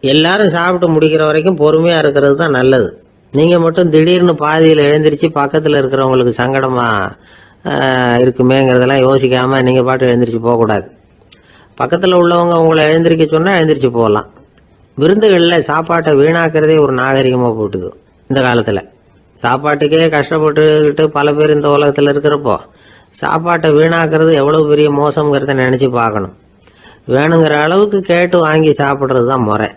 எல்லாரும் சாப்பிட்டு முடிக்கிற வரைக்கும் பொறுமையாக இருக்கிறது தான் நல்லது. நீங்கள் மட்டும் திடீர்னு பாதியில் எழுந்திரிச்சு பக்கத்தில் இருக்கிறவங்களுக்கு சங்கடமாக இருக்குமேங்கிறதெல்லாம் யோசிக்காமல் நீங்கள் பாட்டு எழுந்திரிச்சு போகக்கூடாது. பக்கத்தில் உள்ளவங்க உங்களை எழுந்திரிக்க சொன்னால் எழுந்திரிச்சு போகலாம். விருந்துகளில் சாப்பாட்டை வீணாக்கிறதே ஒரு நாகரிகமாக போட்டுது இந்த காலத்தில். சாப்பாட்டுக்கே கஷ்டப்பட்டுக்கிட்டு பல பேர் இந்த உலகத்தில் இருக்கிறப்போ சாப்பாட்டை வீணாக்கிறது எவ்வளோ பெரிய மோசங்கிறத நினச்சி பார்க்கணும். வேணுங்கிற அளவுக்கு கேட்டு வாங்கி சாப்பிட்றது தான் முறை.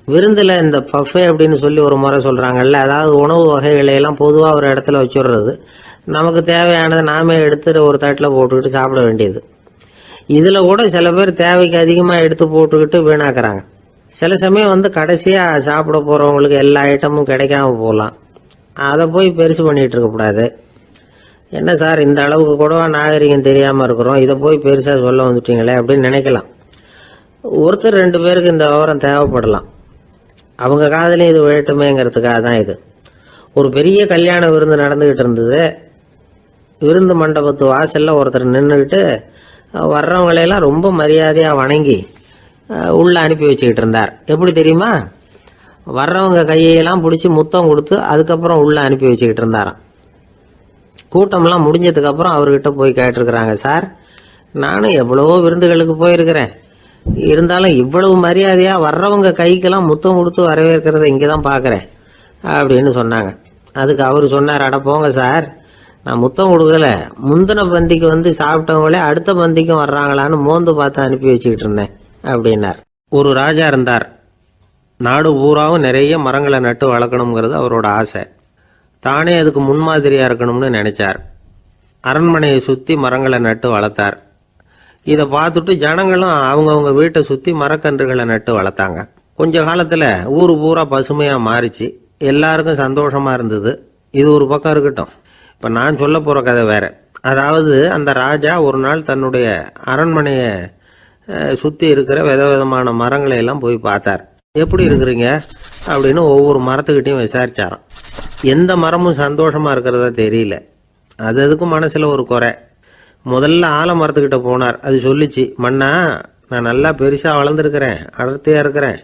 விருந்தில் இந்த பஃபே அப்படின்னு சொல்லி ஒரு முறை சொல்கிறாங்கல்ல, அதாவது உணவு வகைகளையெல்லாம் பொதுவாக ஒரு இடத்துல வச்சுடுறது, நமக்கு தேவையானதை நாமே எடுத்துட்டு ஒரு தட்டில் போட்டுக்கிட்டு சாப்பிட வேண்டியது. இதில் கூட சில பேர் தேவைக்கு அதிகமாக எடுத்து போட்டுக்கிட்டு வீணாக்குறாங்க. சில சமயம் கடைசியாக சாப்பிட போகிறவங்களுக்கு எல்லா ஐட்டமும் கிடைக்காம போகலாம். அதை போய் பெருசு பண்ணிகிட்டு இருக்கக்கூடாது. என்ன சார் இந்த அளவுக்கு கூடவா நாகரிகம் தெரியாமல் இருக்கிறோம், இதை போய் பெருசாக சொல்ல வந்துட்டீங்களே அப்படின்னு நினைக்கலாம். ஒருத்தர் 2 பேருக்கு இந்த விவரம் தேவைப்படலாம். அவங்க காதலையும் இது விழட்டுமேங்கிறதுக்காக தான் இது. ஒரு பெரிய கல்யாண விருந்து நடந்துக்கிட்டு இருந்தது. விருந்து மண்டபத்து வாசலில் ஒருத்தர் நின்றுக்கிட்டு வர்றவங்களையெல்லாம் ரொம்ப மரியாதையாக வணங்கி உள்ளே அனுப்பி வச்சுக்கிட்டு இருந்தார். எப்படி தெரியுமா? வர்றவங்க கையெல்லாம் பிடிச்சி முத்தம் கொடுத்து அதுக்கப்புறம் உள்ளே அனுப்பி வச்சுக்கிட்டு இருந்தாராம். கூட்டம்லாம் முடிஞ்சதுக்கப்புறம் அவர்கிட்ட போய் கேட்டிருக்கிறாங்க, சார் நானும் எவ்வளவோ விருந்துகளுக்கு போயிருக்கிறேன், இருந்தாலும் இவ்வளவு மரியாதையாக வர்றவங்க கைக்கெல்லாம் முத்தம் கொடுத்து வரவேற்கிறத இங்கே தான் பார்க்குறேன் அப்படின்னு சொன்னாங்க. அதுக்கு அவர் சொன்னார், அட போங்க சார், நான் முத்தம் கொடுக்கல, முந்தின பந்திக்கு சாப்பிட்டவங்களே அடுத்த பந்திக்கும் வர்றாங்களான்னு மோந்து பார்த்து அனுப்பி வச்சுக்கிட்டு இருந்தேன் அப்படின்னார். ஒரு ராஜா இருந்தார். நாடு பூராவும் நிறைய மரங்களை நட்டு வளர்க்கணுங்கிறது அவரோட ஆசை. தானே அதுக்கு முன்மாதிரியாக இருக்கணும்னு நினைச்சார். அரண்மனையை சுற்றி மரங்களை நட்டு வளர்த்தார். இதை பார்த்துட்டு ஜனங்களும் அவங்கவுங்க வீட்டை சுற்றி மரக்கன்றுகளை நட்டு வளர்த்தாங்க. கொஞ்ச காலத்தில் ஊர் பூரா பசுமையாக மாறிச்சு. எல்லாருக்கும் சந்தோஷமாக இருந்தது. இது ஒரு பக்கம் இருக்கட்டும். இப்போ நான் சொல்ல போகிற கதை வேற. அதாவது அந்த ராஜா ஒரு நாள் தன்னுடைய அரண்மனையை சுற்றி இருக்கிற விதவிதமான மரங்களை எல்லாம் போய் பார்த்தார். எப்படி இருக்கிறீங்க அப்படின்னு ஒவ்வொரு மரத்துக்கிட்டையும் விசாரிச்சாராம். எந்த மரமும் சந்தோஷமாக இருக்கிறதா தெரியல. அதுக்கும் மனசில் ஒரு குறை. முதல்ல ஆலமரத்துக்கிட்ட போனார். அது சொல்லிச்சு, மண்ணா நான் நல்லா பெருசாக வளர்ந்துருக்கிறேன், அடர்த்தியாக இருக்கிறேன்,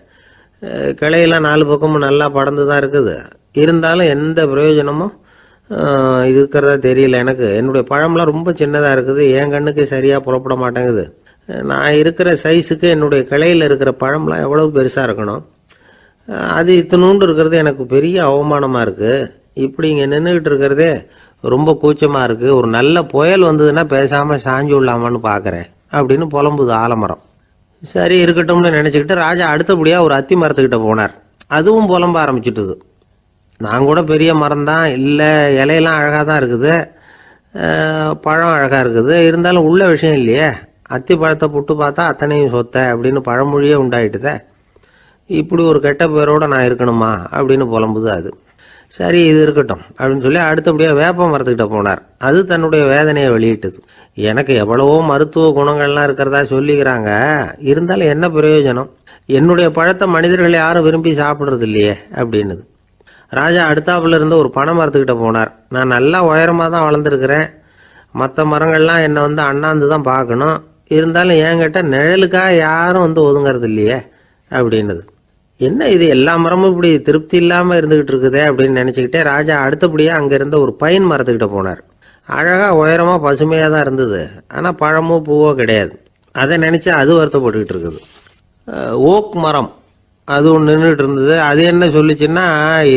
கிளையெல்லாம் 4 பக்கமும் நல்லா படர்ந்து தான் இருக்குது, இருந்தாலும் எந்த பிரயோஜனமும் இருக்கிறதா தெரியல எனக்கு. என்னுடைய பழம்லாம் ரொம்ப சின்னதாக இருக்குது, என் கண்ணுக்கு சரியாக புறப்பட மாட்டேங்குது. நான் இருக்கிற சைஸுக்கு என்னுடைய கிளையில் இருக்கிற பழம்லாம் எவ்வளவு பெருசாக இருக்கணும், அது இத்தினூண்டு இருக்கிறது எனக்கு பெரிய அவமானமாக இருக்குது. இப்படி இங்கே நின்றுக்கிட்டு இருக்கிறதே ரொம்ப கூச்சமாக இருக்குது. ஒரு நல்ல புயல் வந்ததுன்னா பேசாமல் சாஞ்சு விடலாமான்னு பார்க்குறேன் அப்படின்னு புலம்புது ஆலமரம். சரி இருக்கட்டும்னு நினச்சிக்கிட்டு ராஜா அடுத்தபடியாக ஒரு அத்தி மரத்துக்கிட்ட போனார். அதுவும் புலம்ப ஆரம்பிச்சுட்டுது. நான் கூட பெரிய மரம் தான், இல்லை இலையெல்லாம் அழகாக தான் இருக்குது, பழம் அழகாக இருக்குது, இருந்தாலும் உள்ள விஷயம் இல்லையே, அத்தி பழத்தை புட்டு பார்த்தா அத்தனையும் சொத்த அப்படின்னு பழமொழியே உண்டாயிட்டுதே, இப்படி ஒரு கெட்ட பேரோட நான் இருக்கணுமா அப்படின்னு புலம்புது அது. சரி இது இருக்கட்டும் அப்படின்னு சொல்லி அடுத்தபடியாக வேப்ப மரத்துக்கிட்ட போனார். அது தன்னுடைய வேதனையை வெளியிட்டது. எனக்கு எவ்வளவோ மருத்துவ குணங்கள்லாம் இருக்கிறதா சொல்லிக்கிறாங்க, இருந்தாலும் என்ன பிரயோஜனம், என்னுடைய பழத்தை மனிதர்கள் யாரும் விரும்பி சாப்பிட்றது இல்லையே அப்படின்னுது. ராஜா அடுத்தாப்புல இருந்த ஒரு பனை மரத்துக்கிட்ட போனார். நான் நல்லா உயரமாக தான் வளர்ந்துருக்கிறேன், மற்ற மரங்கள்லாம் என்னை அண்ணாந்து தான் பார்க்கணும், இருந்தாலும் என்கிட்ட நிழலுக்காக யாரும் ஒதுங்கிறது இல்லையே அப்படின்னுது. என்ன இது எல்லா மரமும் இப்படி திருப்தி இல்லாமல் இருந்துகிட்டு இருக்குதே அப்படின்னு நினச்சிக்கிட்டே ராஜா அடுத்தபடியாக அங்கே இருந்த ஒரு பைன் மரத்துக்கிட்ட போனார். அழகாக உயரமாக பசுமையாக தான் இருந்தது, ஆனால் பழமோ பூவோ கிடையாது. அதை நினச்சி அது வருத்தப்பட்டுக்கிட்டு இருக்குது. ஓக் மரம் அது ஒன்று நின்றுட்டு இருந்தது. அது என்ன சொல்லிச்சுன்னா,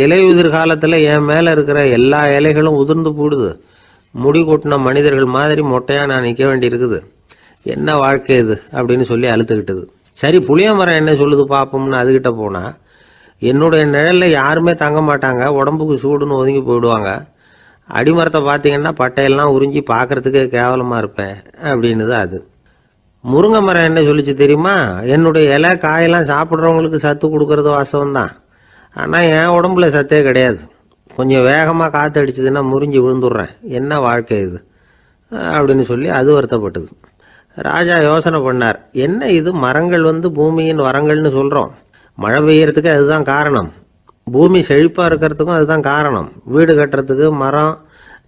இலையுதிர் காலத்தில் என் மேலே இருக்கிற எல்லா இலைகளும் உதிர்ந்து போடுது, முடி கொட்டின மனிதர்கள் மாதிரி மொட்டையாக நான் நிற்க வேண்டி இருக்குது, என்ன வாழ்க்கை இது அப்படின்னு சொல்லி அழுத்துக்கிட்டது. சரி புளிய மரம் என்ன சொல்லுது பார்ப்போம்னு அதுகிட்ட போனால், என்னுடைய நிழலில் யாருமே தங்க மாட்டாங்க, உடம்புக்கு சூடுன்னு ஒதுங்கி போயிடுவாங்க, அடிமரத்தை பார்த்தீங்கன்னா பட்டையெல்லாம் உறிஞ்சி பார்க்கறதுக்கே கேவலமாக இருப்பேன் அப்படின்னுது அது. முருங்கை மரம் என்ன சொல்லிச்சு தெரியுமா, என்னுடைய இலை காயெல்லாம் சாப்பிட்றவங்களுக்கு சத்து கொடுக்கறது வாசவம்தான், ஆனால் என் உடம்புல சத்தே கிடையாது, கொஞ்சம் வேகமாக காற்று அடிச்சதுன்னா முறிஞ்சி விழுந்துடுறேன், என்ன வாழ்க்கை இது அப்படின்னு சொல்லி அது வருத்தப்பட்டது. ராஜா யோசனை பண்ணார், என்ன இது மரங்கள் பூமியின் வரங்கள்னு சொல்கிறோம், மழை பெய்யறதுக்கு அதுதான் காரணம், பூமி செழிப்பாக இருக்கிறதுக்கும் அதுதான் காரணம், வீடு கட்டுறதுக்கு மரம்,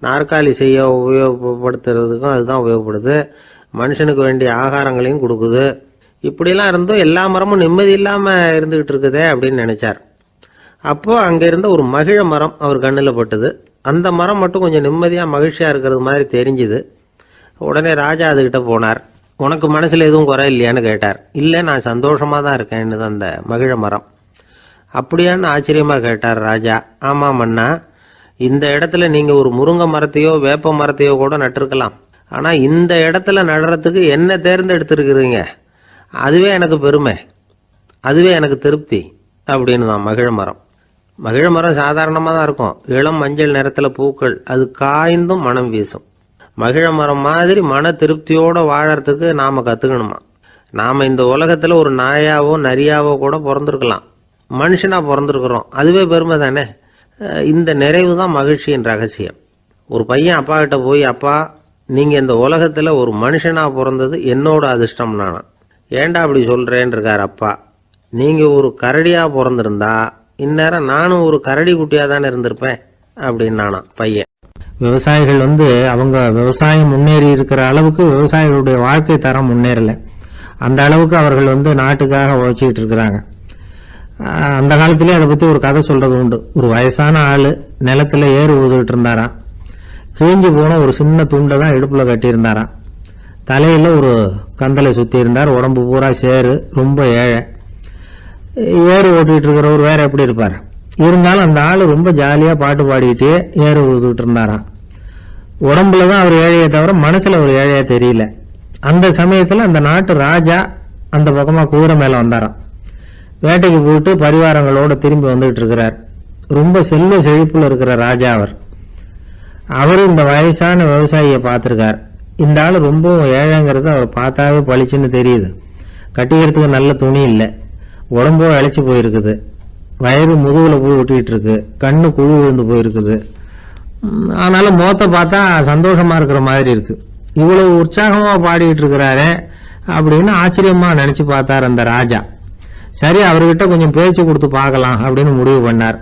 நாற்காலி செய்ய உபயோகப்படுத்துறதுக்கும் அதுதான் உபயோகப்படுது, மனுஷனுக்கு வேண்டிய ஆகாரங்களையும் கொடுக்குது, இப்படிலாம் இருந்தும் எல்லா மரமும் நிம்மதி இல்லாமல் இருந்துகிட்டு இருக்குதே அப்படின்னு நினைச்சார். அப்போ அங்கே இருந்த ஒரு மகிழ மரம் அவர் கண்ணில் பட்டுது. அந்த மரம் மட்டும் கொஞ்சம் நிம்மதியாக மகிழ்ச்சியாக இருக்கிறது மாதிரி தெரிஞ்சுது. உடனே ராஜா அதுகிட்ட போனார். உனக்கு மனசில் எதுவும் குறை இல்லையான்னு கேட்டார். இல்லை, நான் சந்தோஷமாக தான் இருக்கேன்னு அந்த மகிழ மரம். அப்படியான்னு ஆச்சரியமாக கேட்டார் ராஜா. ஆமாம் மன்னா, இந்த இடத்துல நீங்கள் ஒரு முருங்கை மரத்தையோ வேப்ப மரத்தையோ கூட நட்டிருக்கலாம், ஆனால் இந்த இடத்துல நடுறதுக்கு என்ன தேர்ந்தெடுத்திருக்கிறீங்க, அதுவே எனக்கு பெருமை, அதுவே எனக்கு திருப்தி அப்படின்னு தான் மகிழ மரம். மகிழ மரம் சாதாரணமாக தான் இருக்கும், இளம் மஞ்சள் நிறத்தில் பூக்கள், அது காய்ந்தும் மனம் வீசும். மகிழ மரம் மாதிரி மன திருப்தியோடு வாழறதுக்கு நாம் கற்றுக்கணுமா. நாம் இந்த உலகத்தில் ஒரு நாயாவோ நரியாவோ கூட பிறந்திருக்கலாம், மனுஷனாக பிறந்திருக்கிறோம், அதுவே பெருமை தானே. இந்த நிறைவு தான் மகிழ்ச்சியின் ரகசியம். ஒரு பையன் அப்பா கிட்ட போய், அப்பா நீங்கள் இந்த உலகத்தில் ஒரு மனுஷனாக பிறந்தது என்னோட அதிர்ஷ்டம் நானா. ஏண்டா அப்படி சொல்கிறேன்னு இருக்கார் அப்பா. நீங்கள் ஒரு கரடியாக பிறந்திருந்தா இந்நேரம் நானும் ஒரு கரடி குட்டியாக தானே இருந்திருப்பேன் அப்படின்னு நானா பையன். விவசாயிகள் அவங்க விவசாயம் முன்னேறி இருக்கிற அளவுக்கு விவசாயிகளுடைய வாழ்க்கை தரம் முன்னேறலை. அந்த அளவுக்கு அவர்கள் நாட்டுக்காக உழைச்சிக்கிட்டு இருக்கிறாங்க. அந்த காலத்திலே அதை பற்றி ஒரு கதை சொல்றது உண்டு. ஒரு வயசான ஆள் நிலத்தில் ஏறு உழுதுகிட்டு இருந்தாராம். கிழிஞ்சு போன ஒரு சின்ன துண்டை தான் இடுப்பில் கட்டியிருந்தாராம். தலையில் ஒரு கந்தலை சுற்றி இருந்தார். உடம்பு பூரா சேரு, ரொம்ப ஏழை. ஏறு ஓட்டிகிட்டு இருக்கிறவர் வேற எப்படி இருப்பார். இருந்தாலும் அந்த ஆள் ரொம்ப ஜாலியாக பாட்டு பாடிக்கிட்டே ஏறு உழுதுகிட்டு இருந்தாராம். உடம்புல தான் அவர் ஏழையை தவிர மனசில் ஒரு ஏழையா தெரியல. அந்த சமயத்தில் அந்த நாட்டு ராஜா அந்த பக்கமாக குதிரை மேலே வந்தாராம். வேட்டைக்கு போயிட்டு பரிவாரங்களோட திரும்பி வந்துகிட்டு இருக்கிறார். ரொம்ப செல்வ செழிப்புல இருக்கிற ராஜா அவர் இந்த வயசான விவசாயியை பார்த்துருக்கார். இந்த ஆள் ரொம்பவும் ஏழைங்கிறது அவர் பார்த்தாவே பளிச்சுன்னு தெரியுது. கட்டிக்கிறதுக்கு நல்ல துணி இல்லை, உடம்போ இழைச்சி போயிருக்குது, வயிறு முதுகில் போய் ஒட்டிகிட்டு இருக்கு, கண்ணு குழு விழுந்து போயிருக்குது. ஆனாலும் முகத்தை பார்த்தா சந்தோஷமா இருக்கிற மாதிரி இருக்கு. இவ்வளவு உற்சாகமா பாடிட்டு இருக்கிறாரே அப்படின்னு ஆச்சரியமா நினைச்சு பார்த்தார் அந்த ராஜா. சரி, அவர்கிட்ட கொஞ்சம் பேச்சு கொடுத்து பார்க்கலாம் அப்படின்னு முடிவு பண்ணார்.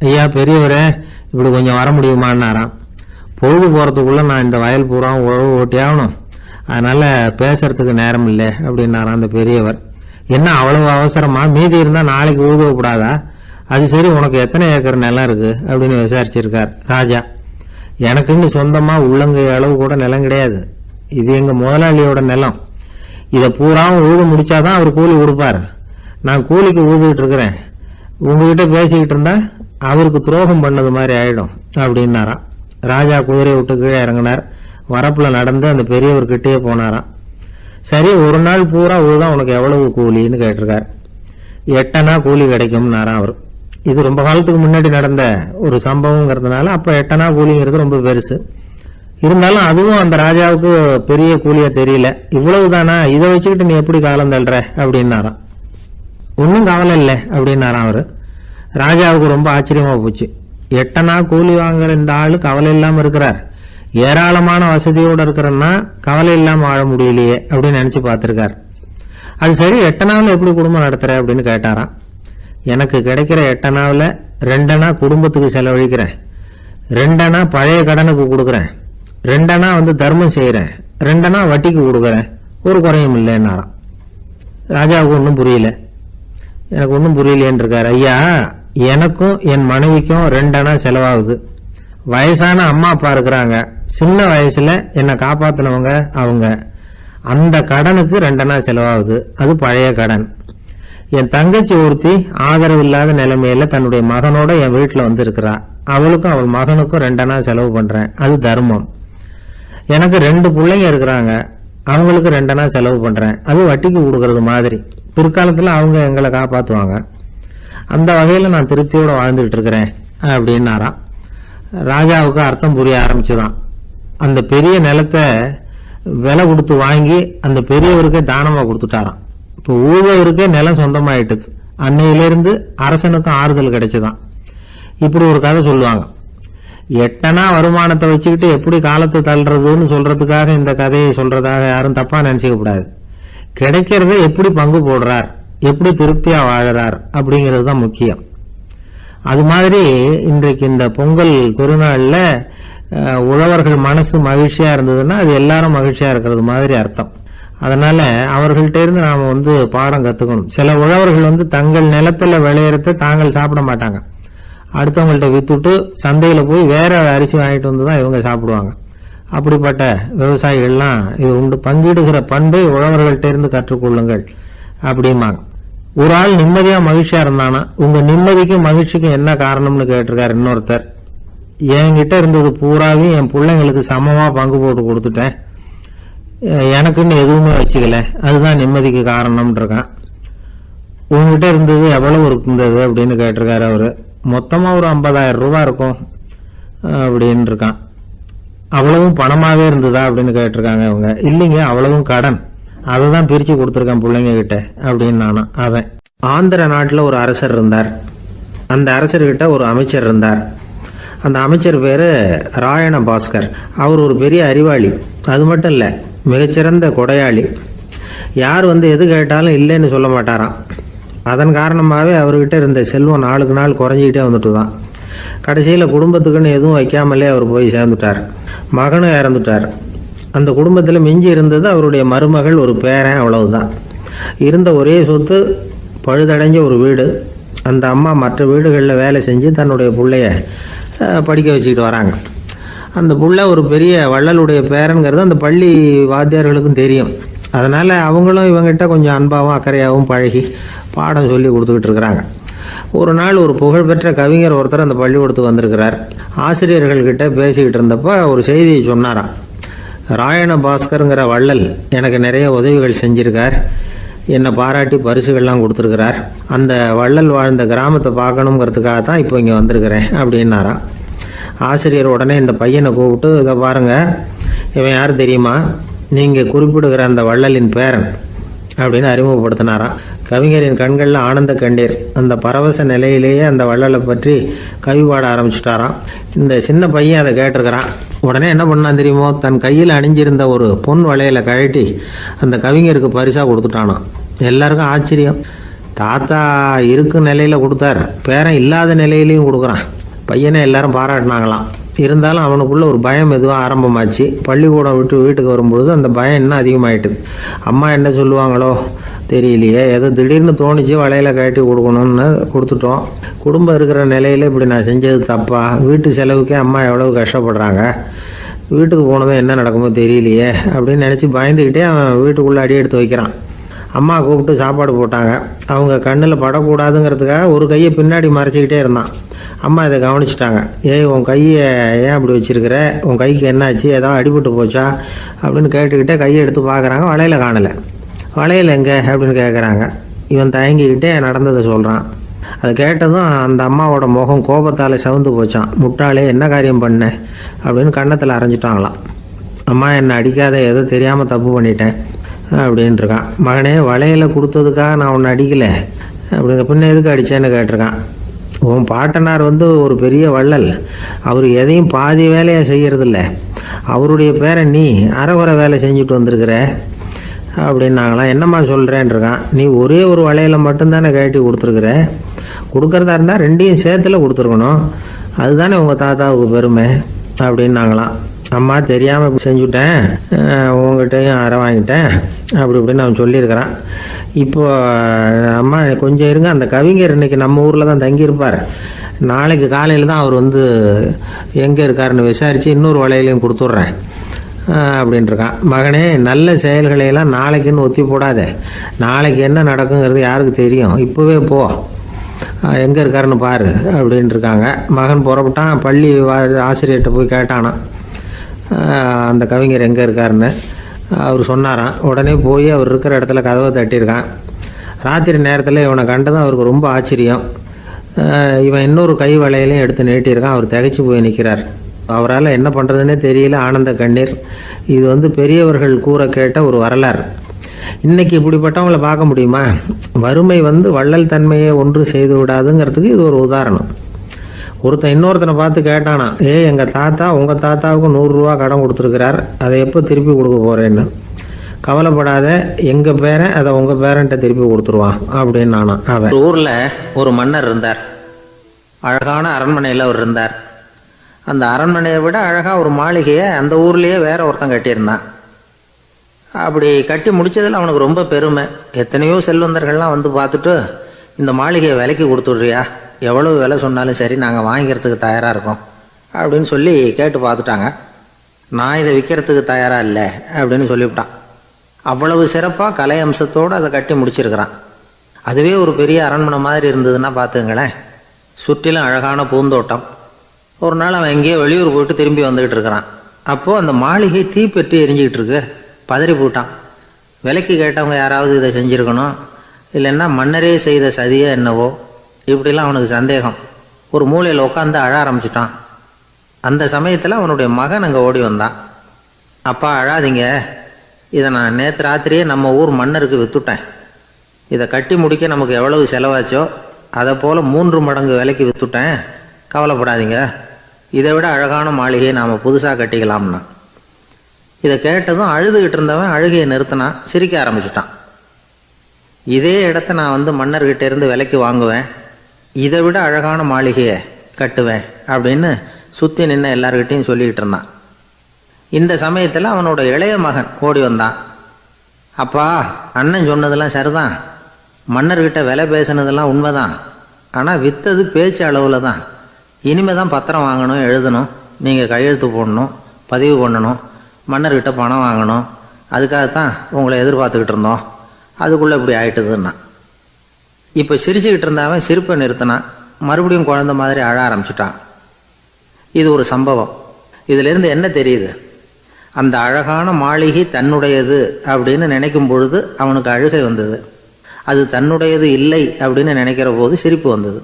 ஐயா பெரியவரே, இப்படி கொஞ்சம் வர முடியுமான்னாராம். பொழுது போறதுக்குள்ள நான் இந்த வயல் பூரா உழவு ஓட்டி ஆகணும், அதனால பேசுறதுக்கு நேரம் இல்லை அப்படின்னாராம் அந்த பெரியவர். என்ன அவ்வளவு அவசரமா, மீதி இருந்தா நாளைக்கு உழுதப்படாதா? அது சரி, உனக்கு எத்தனை ஏக்கர் நிலம் இருக்கு அப்படின்னு விசாரிச்சிருக்கார் ராஜா. எனக்குன்னு சொந்தமா உள்ளங்கை அளவு கூட நிலம் கிடையாது, இது எங்க முதலாளியோட நிலம். இதை பூராவும் உழுது முடிச்சாதான் அவர் கூலி கொடுப்பார். நான் கூலிக்கு உழுதுகிட்டு இருக்கிறேன், உங்ககிட்ட பேசிக்கிட்டு இருந்தா அவருக்கு துரோகம் பண்ணது மாதிரி ஆயிடும் அப்படின்னாராம். ராஜா குதிரையை விட்டு கீழே இறங்கினார். வரப்புல நடந்து அந்த பெரியவர்கிட்டயே போனாராம். சரி, ஒரு நாள் பூரா உழுதான் உனக்கு எவ்வளவு கூலின்னு கேட்டிருக்கார். 8 அணா கூலி கிடைக்கும்னாராம் அவர். இது ரொம்ப காலத்துக்கு முன்னாடி நடந்த ஒரு சம்பவங்கிறதுனால அப்ப 8 அணா கூலிங்கிறது ரொம்ப பெருசு. இருந்தாலும் அதுவும் அந்த ராஜாவுக்கு பெரிய கூலியா தெரியல. இவ்வளவுதானா, இதை வச்சுக்கிட்டு நீ எப்படி காலம் தள்ளுற அப்படின்னாராம். ஒன்னும் கவலை இல்லை அப்படின்னாராம் அவரு. ராஜாவுக்கு ரொம்ப ஆச்சரியமா போச்சு. 8 அணா கூலி வாங்குற இந்த ஆளு கவலை இல்லாம இருக்கிறார், ஏராளமான வசதியோட இருக்கிறன்னா கவலை இல்லாம வாழ முடியலையே அப்படின்னு நினைச்சு பார்த்திருக்கார். அது சரி, 8 அணாவில் எப்படி குடும்பம் நடத்துற அப்படின்னு கேட்டாராம். எனக்கு கிடைக்கிற 8 அணாவில் 2 அணா குடும்பத்துக்கு செலவழிக்கிறேன், 2 அணா பழைய கடனுக்கு கொடுக்குறேன், 2 அணா தர்மம் செய்யறேன், 2 அணா வட்டிக்கு கொடுக்குறேன், ஒரு குறையும் இல்லைன்னாராம். ராஜாவுக்கு ஒன்றும் புரியல. எனக்கு ஒன்றும் புரியலேன்னு இருக்காரு. ஐயா, எனக்கும் என் மனைவிக்கும் 2 அணா செலவாகுது. வயசான அம்மா அப்பா இருக்கிறாங்க, சின்ன வயசுல என்னை காப்பாத்தினவங்க அவங்க. அந்த கடனுக்கு 2 அணா செலவாகுது, அது பழைய கடன். என் தங்கச்சி ஒருத்தி ஆதரவு இல்லாத நிலைமையில தன்னுடைய மகனோட என் வீட்டுல இருக்கிறா, அவளுக்கும் அவள் மகனுக்கும் 2 அணா செலவு பண்றேன், அது தர்மம். எனக்கு 2 பிள்ளைங்க இருக்கிறாங்க, அவங்களுக்கு 2 அணா செலவு பண்றேன், அது வட்டிக்கு கொடுக்கறது மாதிரி. பிற்காலத்துல அவங்க எங்களை காப்பாத்துவாங்க. அந்த வகையில நான் திருப்தியோட வாழ்ந்துகிட்டு இருக்கிறேன் அப்படின்னாராம். ராஜாவுக்கு அர்த்தம் புரிய ஆரம்பிச்சுதான். அந்த பெரிய நிலத்தை விலை கொடுத்து வாங்கி அந்த பெரியவருக்கே தானமா கொடுத்துட்டாராம். இப்போ ஊழவருக்கே நிலம் சொந்தமாயிட்டுது. அன்னையிலிருந்து அரசனுக்கும் ஆறுதல் கிடைச்சுதான். இப்படி ஒரு கதை சொல்லுவாங்க. எட்டனா வருமானத்தை வச்சுக்கிட்டு எப்படி காலத்தை தள்ளுறதுன்னு சொல்றதுக்காக இந்த கதையை சொல்றதாக யாரும் தப்பா நினைச்சுக்க கூடாது. கிடைக்கிறத எப்படி பங்கு போடுறார், எப்படி திருப்தியா வாழறார் அப்படிங்கிறது தான் முக்கியம். அது மாதிரி இன்றைக்கு இந்த பொங்கல் திருநாள்ல உழவர்கள் மனசு மகிழ்ச்சியா இருந்ததுன்னா அது எல்லாரும் மகிழ்ச்சியா இருக்கிறது மாதிரி அர்த்தம். அதனால அவர்கள்ட்ட இருந்து நாம பாடம் கத்துக்கணும். சில உழவர்கள் தங்கள் நிலத்துல விளையறத தாங்கள் சாப்பிட மாட்டாங்க, அடுத்தவங்கள்ட்ட வித்துட்டு சந்தையில போய் வேற அரிசி வாங்கிட்டு வந்து தான் இவங்க சாப்பிடுவாங்க. அப்படிப்பட்ட விவசாயிகள்லாம் இது உண்டு. பங்கிடுகிற பண்பை உழவர்கள்ட்ட இருந்து கற்றுக்கொள்ளுங்கள் அப்படிம்பாங்க. ஒரு ஆள் நிம்மதியா மகிழ்ச்சியா இருந்தானா, உங்க நிம்மதிக்கும் மகிழ்ச்சிக்கும் என்ன காரணம்னு கேட்டிருக்காரு இன்னொருத்தர். என்கிட்ட இருந்தது பூராவையும் என் பிள்ளைங்களுக்கு சமமா பங்கு போட்டு கொடுத்துட்டேன், எனக்குன்னு எதுவுமே வச்சுக்கல, அதுதான் நிம்மதிக்கு காரணம்னு இருக்கான். உங்ககிட்ட இருந்தது எவ்வளவு இருந்தது அப்படின்னு கேட்டிருக்காரு அவரு. மொத்தமா ஒரு 50,000 ரூபாய் இருக்கும் அப்படின்னு இருக்கான். அவ்வளவும் பணமாவே இருந்ததா அப்படின்னு கேட்டிருக்காங்க அவங்க. இல்லைங்க, அவ்வளவும் கடன், அதை தான் பிரிச்சு கொடுத்துருக்கேன் பிள்ளைங்க கிட்ட அப்படின்னு நானும். அவன் ஆந்திர நாட்டில் ஒரு அரசர் இருந்தார். அந்த அரசர்கிட்ட ஒரு அமைச்சர் இருந்தார். அந்த அமைச்சர் பேரு ராயண பாஸ்கர். அவர் ஒரு பெரிய அறிவாளி. அது மட்டும் இல்லை, மிகச்சிறந்த கொடையாளி. யார் எது கேட்டாலும் இல்லைன்னு சொல்ல மாட்டாராம். அதன் காரணமாகவே அவர்கிட்ட இருந்த செல்வம் நாளுக்கு நாள் குறைஞ்சிக்கிட்டே வந்துட்டு தான். கடைசியில் குடும்பத்துக்குன்னு எதுவும் வைக்காமலே அவர் போய் சேர்ந்துட்டார். மகனும் இறந்துட்டார். அந்த குடும்பத்தில் மிஞ்சி இருந்தது அவருடைய மருமகள், ஒரு பேரன், அவ்வளவுதான். இருந்த ஒரே சொத்து பழுதடைஞ்ச ஒரு வீடு. அந்த அம்மா மற்ற வீடுகளில் வேலை செஞ்சு தன்னுடைய பிள்ளைய படிக்க வச்சுக்கிட்டு வராங்க. அந்த புள்ள ஒரு பெரிய வள்ளலுடைய பேரன்கிறது அந்த பள்ளி வாத்தியார்களுக்கும் தெரியும். அதனால் அவங்களும் இவங்ககிட்ட கொஞ்சம் அன்பாகவும் அக்கறையாகவும் பழகி பாடம் சொல்லி கொடுத்துக்கிட்டு இருக்கிறாங்க. ஒரு நாள் ஒரு புகழ்பெற்ற கவிஞர் ஒருத்தர் அந்த பள்ளிக்கூடத்துக்கு வந்திருக்கிறார். ஆசிரியர்கள்கிட்ட பேசிக்கிட்டு இருந்தப்போ ஒரு செய்தியை சொன்னாராம். ராயண பாஸ்கருங்கிற வள்ளல் எனக்கு நிறைய உதவிகள் செஞ்சிருக்கார், என்னை பாராட்டி பரிசுகள்லாம் கொடுத்துருக்கிறார். அந்த வள்ளல் வாழ்ந்த கிராமத்தை பார்க்கணுங்கிறதுக்காக தான் இப்போ இங்கே வந்திருக்கிறேன் அப்படின்னாராம். ஆசிரியர் உடனே இந்த பையனை கூப்பிட்டு, இதை பாருங்க, இவன் யார் தெரியுமா, நீங்கள் குறிப்பிடுகிற அந்த வள்ளலின் பேரன் அப்படின்னு அறிமுகப்படுத்தினாராம். கவிஞரின் கண்களில் ஆனந்த கண்ணீர். அந்த பரவச நிலையிலேயே அந்த வள்ளலை பற்றி கவி பாட ஆரம்பிச்சுட்டாராம். இந்த சின்ன பையன் அதை கேட்டிருக்கிறான். உடனே என்ன பண்ணான் தெரியுமோ, தன் கையில் அணிஞ்சிருந்த ஒரு பொன் வளையலை கழட்டி அந்த கவிஞருக்கு பரிசாக கொடுத்துட்டானான். எல்லாருக்கும் ஆச்சரியம். தாத்தா இருக்கும் நிலையில் கொடுத்தார், பேரன் இல்லாத நிலையிலையும் கொடுக்குறான். பையனை எல்லாரும் பாராட்டினாங்களாம். இருந்தாலும் அவனுக்குள்ள ஒரு பயம் எதுவும் ஆரம்பமாச்சு. பள்ளிக்கூடம் விட்டு வீட்டுக்கு வரும்பொழுது அந்த பயம் இன்னும் அதிகமாயிட்டுது. அம்மா என்ன சொல்லுவாங்களோ தெரியலையே, ஏதோ திடீர்னு தோணிச்சு வளையல கட்டி கொடுக்கணும்னு கொடுத்துட்டோம். குடும்பம் இருக்கிற நிலையில் இப்படி நான் செஞ்சது தப்பா, வீட்டு செலவுக்கே அம்மா எவ்வளவு கஷ்டப்படுறாங்க, வீட்டுக்கு போனதும் என்ன நடக்குமோ தெரியலையே அப்படின்னு நினச்சி பயந்துக்கிட்டே அவன் வீட்டுக்குள்ளே அடி எடுத்து வைக்கிறான். அம்மா கூப்பிட்டு சாப்பாடு போட்டாங்க. அவங்க கண்ணில் படக்கூடாதுங்கிறதுக்காக ஒரு கையை பின்னாடி மறைச்சிக்கிட்டே இருந்தான். அம்மா இதை கவனிச்சிட்டாங்க. ஏய், உன் கையை ஏன் அப்படி வச்சிருக்கிற, உன் கைக்கு என்னாச்சு, ஏதாவது அடிபட்டு போச்சா அப்படின்னு கேட்டுக்கிட்டே கையை எடுத்து பார்க்குறாங்க. வளையல காணலை. வளையல் எங்கே அப்படின்னு கேட்குறாங்க. இவன் தயங்கிக்கிட்டே நடந்ததை சொல்கிறான். அதை கேட்டதும் அந்த அம்மாவோட முகம் கோபத்தால் சவுந்து போச்சான். முட்டாளே, என்ன காரியம் பண்ண அப்படின்னு கன்னத்தில் அரைஞ்சிட்டாங்களாம். அம்மா, என்னை அடிக்காத, ஏதோ தெரியாமல் தப்பு பண்ணிட்டேன் அப்படின்ட்டுருக்கான். மகனே, வளையலை கொடுத்ததுக்காக நான் உன்னை அடிக்கலை அப்படிங்கிற, பின்ன எதுக்கு அடித்தேன்னு கேட்டிருக்கான். உன் பாட்டனார் ஒரு பெரிய வள்ளல், அவர் எதையும் பாதி வேலையாக செய்கிறதில்ல, அவருடைய பேரை நீ அரைகுறை வேலை செஞ்சுட்டு வந்திருக்கிற அப்படின்னாங்களாம். என்னம்மா சொல்கிறேன்ருக்கான். நீ ஒரே ஒரு வளையலை மட்டும்தானே கழட்டி கொடுத்துருக்குற, கொடுக்குறதா இருந்தால் ரெண்டையும் சேர்த்துல கொடுத்துருக்கணும், அதுதானே உங்கள் தாத்தாவுக்கு பெருமை அப்படின்னாங்களாம். அம்மா, தெரியாமல் இப்படி செஞ்சுட்டேன், உங்கள்கிட்டையும் அரை வாங்கிட்டேன் அப்படி இப்படின்னு அவன் சொல்லியிருக்கிறான். இப்போ அம்மா கொஞ்சம் இருங்க, அந்த கவிஞர் இன்னைக்கு நம்ம ஊரில் தான் தங்கியிருப்பார், நாளைக்கு காலையில் தான் அவர் எங்கே இருக்காருன்னு விசாரித்து இன்னொரு வளையலையும் கொடுத்துட்றேன் அப்படின்ட்டுருக்கான். மகனே, நல்ல செயல்களையெல்லாம் நாளைக்குன்னு ஒத்தி போடாத, நாளைக்கு என்ன நடக்குங்கிறது யாருக்கு தெரியும், இப்போவே போ, எங்கே இருக்காருன்னு பாரு அப்படின்ட்டுருக்காங்க. மகன் புறப்பட்டான். பள்ளி ஆசிரியர்கிட்ட போய் கேட்டானான் அந்த கவிஞர் எங்கே இருக்காருன்னு. அவர் சொன்னாராம். உடனே போய் அவர் இருக்கிற இடத்துல கதவை தட்டியிருக்கான். ராத்திரி நேரத்தில் இவனை கண்டதும் அவருக்கு ரொம்ப ஆச்சரியம். இவன் இன்னொரு கை வளையலையும் எடுத்து நீட்டியிருக்கான். அவர் திகைச்சு போய் நிற்கிறார். அவரால் என்ன பண்ணுறதுன்னே தெரியல. ஆனந்த கண்ணீர். இது பெரியவர்கள் கூற கேட்ட ஒரு வரலாறு. இன்னைக்கு இப்படிப்பட்டவங்களை பார்க்க முடியுமா? வறுமை வள்ளல் தன்மையை ஒன்று செய்து விடாதுங்கிறதுக்கு இது ஒரு உதாரணம். ஒருத்தன் இன்னொருத்தனை பார்த்து கேட்டானா, எங்கள் தாத்தா உங்கள் தாத்தாவுக்கு 100 ரூபா கடன் கொடுத்துருக்கிறார், அதை எப்போ திருப்பி கொடுக்க போகிறேன்னு. கவலைப்படாத, எங்கள் பேரன் அதை உங்கள் பேரன்ட்ட திருப்பி கொடுத்துருவான் அப்படின்னு நானும். அவன் ஊரில் ஒரு மன்னர் இருந்தார். அழகான அரண்மனையில் அவர் இருந்தார். அந்த அரண்மனையை விட அழகாக ஒரு மாளிகையை அந்த ஊர்லேயே வேற ஒருத்தன் கட்டியிருந்தான். அப்படி கட்டி முடித்ததில் அவனுக்கு ரொம்ப பெருமை. எத்தனையோ செல்வந்தர்கள்லாம் வந்து பார்த்துட்டு, இந்த மாளிகையை விலைக்கு கொடுத்துட்றியா, எவ்வளவு விலை சொன்னாலும் சரி நாங்கள் வாங்கிக்கிறதுக்கு தயாராக இருக்கோம் அப்படின்னு சொல்லி கேட்டு பார்த்துட்டாங்க. நான் இதை விற்கிறதுக்கு தயாராக இல்லை அப்படின்னு சொல்லிவிட்டான். அவ்வளவு சிறப்பாக கலை அம்சத்தோடு அதை கட்டி முடிச்சிருக்கிறான். அதுவே ஒரு பெரிய அரண்மனை மாதிரி இருந்ததுன்னா பார்த்துங்களேன். சுற்றிலும் அழகான பூந்தோட்டம். ஒரு நாள் அவன் எங்கேயோ வெளியூர் போயிட்டு திரும்பி வந்துக்கிட்டு இருக்கிறான். அப்போது அந்த மாளிகை தீப்பெற்றி எரிஞ்சிக்கிட்டு இருக்கு. பதறி போட்டான். விலைக்கு கேட்டவங்க யாராவது இதை செஞ்சுருக்கணும், இல்லைன்னா மன்னரே செய்த சதியோ என்னவோ, இப்படிலாம் அவனுக்கு சந்தேகம். ஒரு மூலையில் உட்காந்து அழ ஆரம்பிச்சிட்டான். அந்த சமயத்தில் அவனுடைய மகன் அங்கே ஓடி வந்தான். அப்பா அழாதீங்க, இதை நான் நேற்று ராத்திரியே நம்ம ஊர் மன்னருக்கு விற்றுட்டேன். இதை கட்டி முடிக்க நமக்கு எவ்வளவு செலவாச்சோ அதை போல் 3 மடங்கு விலைக்கு விற்றுட்டேன். கவலைப்படாதீங்க, இதை விட அழகான மாளிகையை நாம் புதுசாக கட்டிக்கலாம்னா. இதை கேட்டதும் அழுதுகிட்டு இருந்தவன் அழுகையை நிறுத்தினான், சிரிக்க ஆரம்பிச்சிட்டான். இதே இடத்த நான் வந்து மன்னர்கிட்ட இருந்து விலைக்கு வாங்குவேன், இதை விட அழகான மாளிகையை கட்டுவேன் அப்படின்னு சுற்றி நின்று எல்லார்கிட்டையும் சொல்லிக்கிட்டு இருந்தான். இந்த சமயத்தில் அவனோட இளைய மகன் ஓடி வந்தான். அப்பா, அண்ணன் சொன்னதெல்லாம் சரிதான், மன்னர்கிட்ட விலை பேசினதெல்லாம் உண்மைதான், ஆனால் விற்றது பேச்சு அளவில் தான். இனிமே தான் பத்திரம் வாங்கணும், எழுதணும், நீங்கள் கையெழுத்து போடணும், பதிவு பண்ணணும், மன்னர்கிட்ட பணம் வாங்கணும். அதுக்காகத்தான் உங்களை எதிர்பார்த்துக்கிட்டு இருந்தோம். அதுக்குள்ளே இப்படி ஆயிட்டுதுன்னா. இப்போ சிரிச்சுக்கிட்டு இருந்தாவன் சிரிப்பை நிறுத்தினான். மறுபடியும் குழந்தை மாதிரி அழ ஆரம்பிச்சிட்டான். இது ஒரு சம்பவம். இதிலிருந்து என்ன தெரியுது? அந்த அழகான மாளிகை தன்னுடையது அப்படின்னு நினைக்கும் பொழுது அவனுக்கு அழுகை வந்தது. அது தன்னுடையது இல்லை அப்படின்னு நினைக்கிற போது சிரிப்பு வந்தது.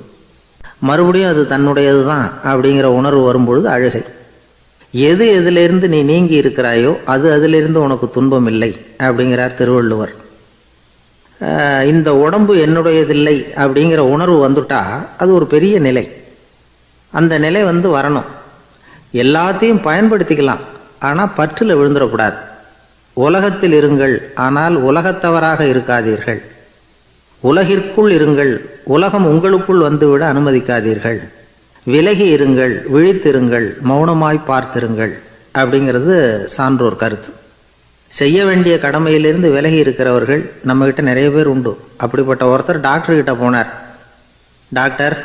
மறுபடியும் அது தன்னுடையது தான் அப்படிங்கிற உணர்வு வரும்பொழுது அழுகை. எது எதிலிருந்து நீ நீங்கி இருக்கிறாயோ அது அதிலிருந்து உனக்கு துன்பம் இல்லை அப்படிங்கிறார் திருவள்ளுவர். இந்த உடம்பு என்னுடையதில்லை அப்படிங்கிற உணர்வு வந்துட்டா அது ஒரு பெரிய நிலை. அந்த நிலை வந்து வரணும். எல்லாத்தையும் பயன்படுத்திக்கலாம், ஆனால் பற்றில் விழுந்துடக்கூடாது. உலகத்தில் இருங்கள், ஆனால் உலகத்தவராக இருக்காதீர்கள். உலகிற்குள் இருங்கள், உலகம் உங்களுக்குள் வந்துவிட அனுமதிக்காதீர்கள். விலகி இருங்கள், விழித்திருங்கள், மௌனமாய் பார்த்திருங்கள் அப்படிங்கிறது சான்றோர் கருத்து. செய்ய வேண்டிய கடமையிலிருந்து விலகி இருக்கிறவர்கள் நம்மகிட்ட நிறைய பேர் உண்டு. அப்படிப்பட்ட ஒருத்தர் டாக்டர்கிட்ட போனார். டாக்டர்,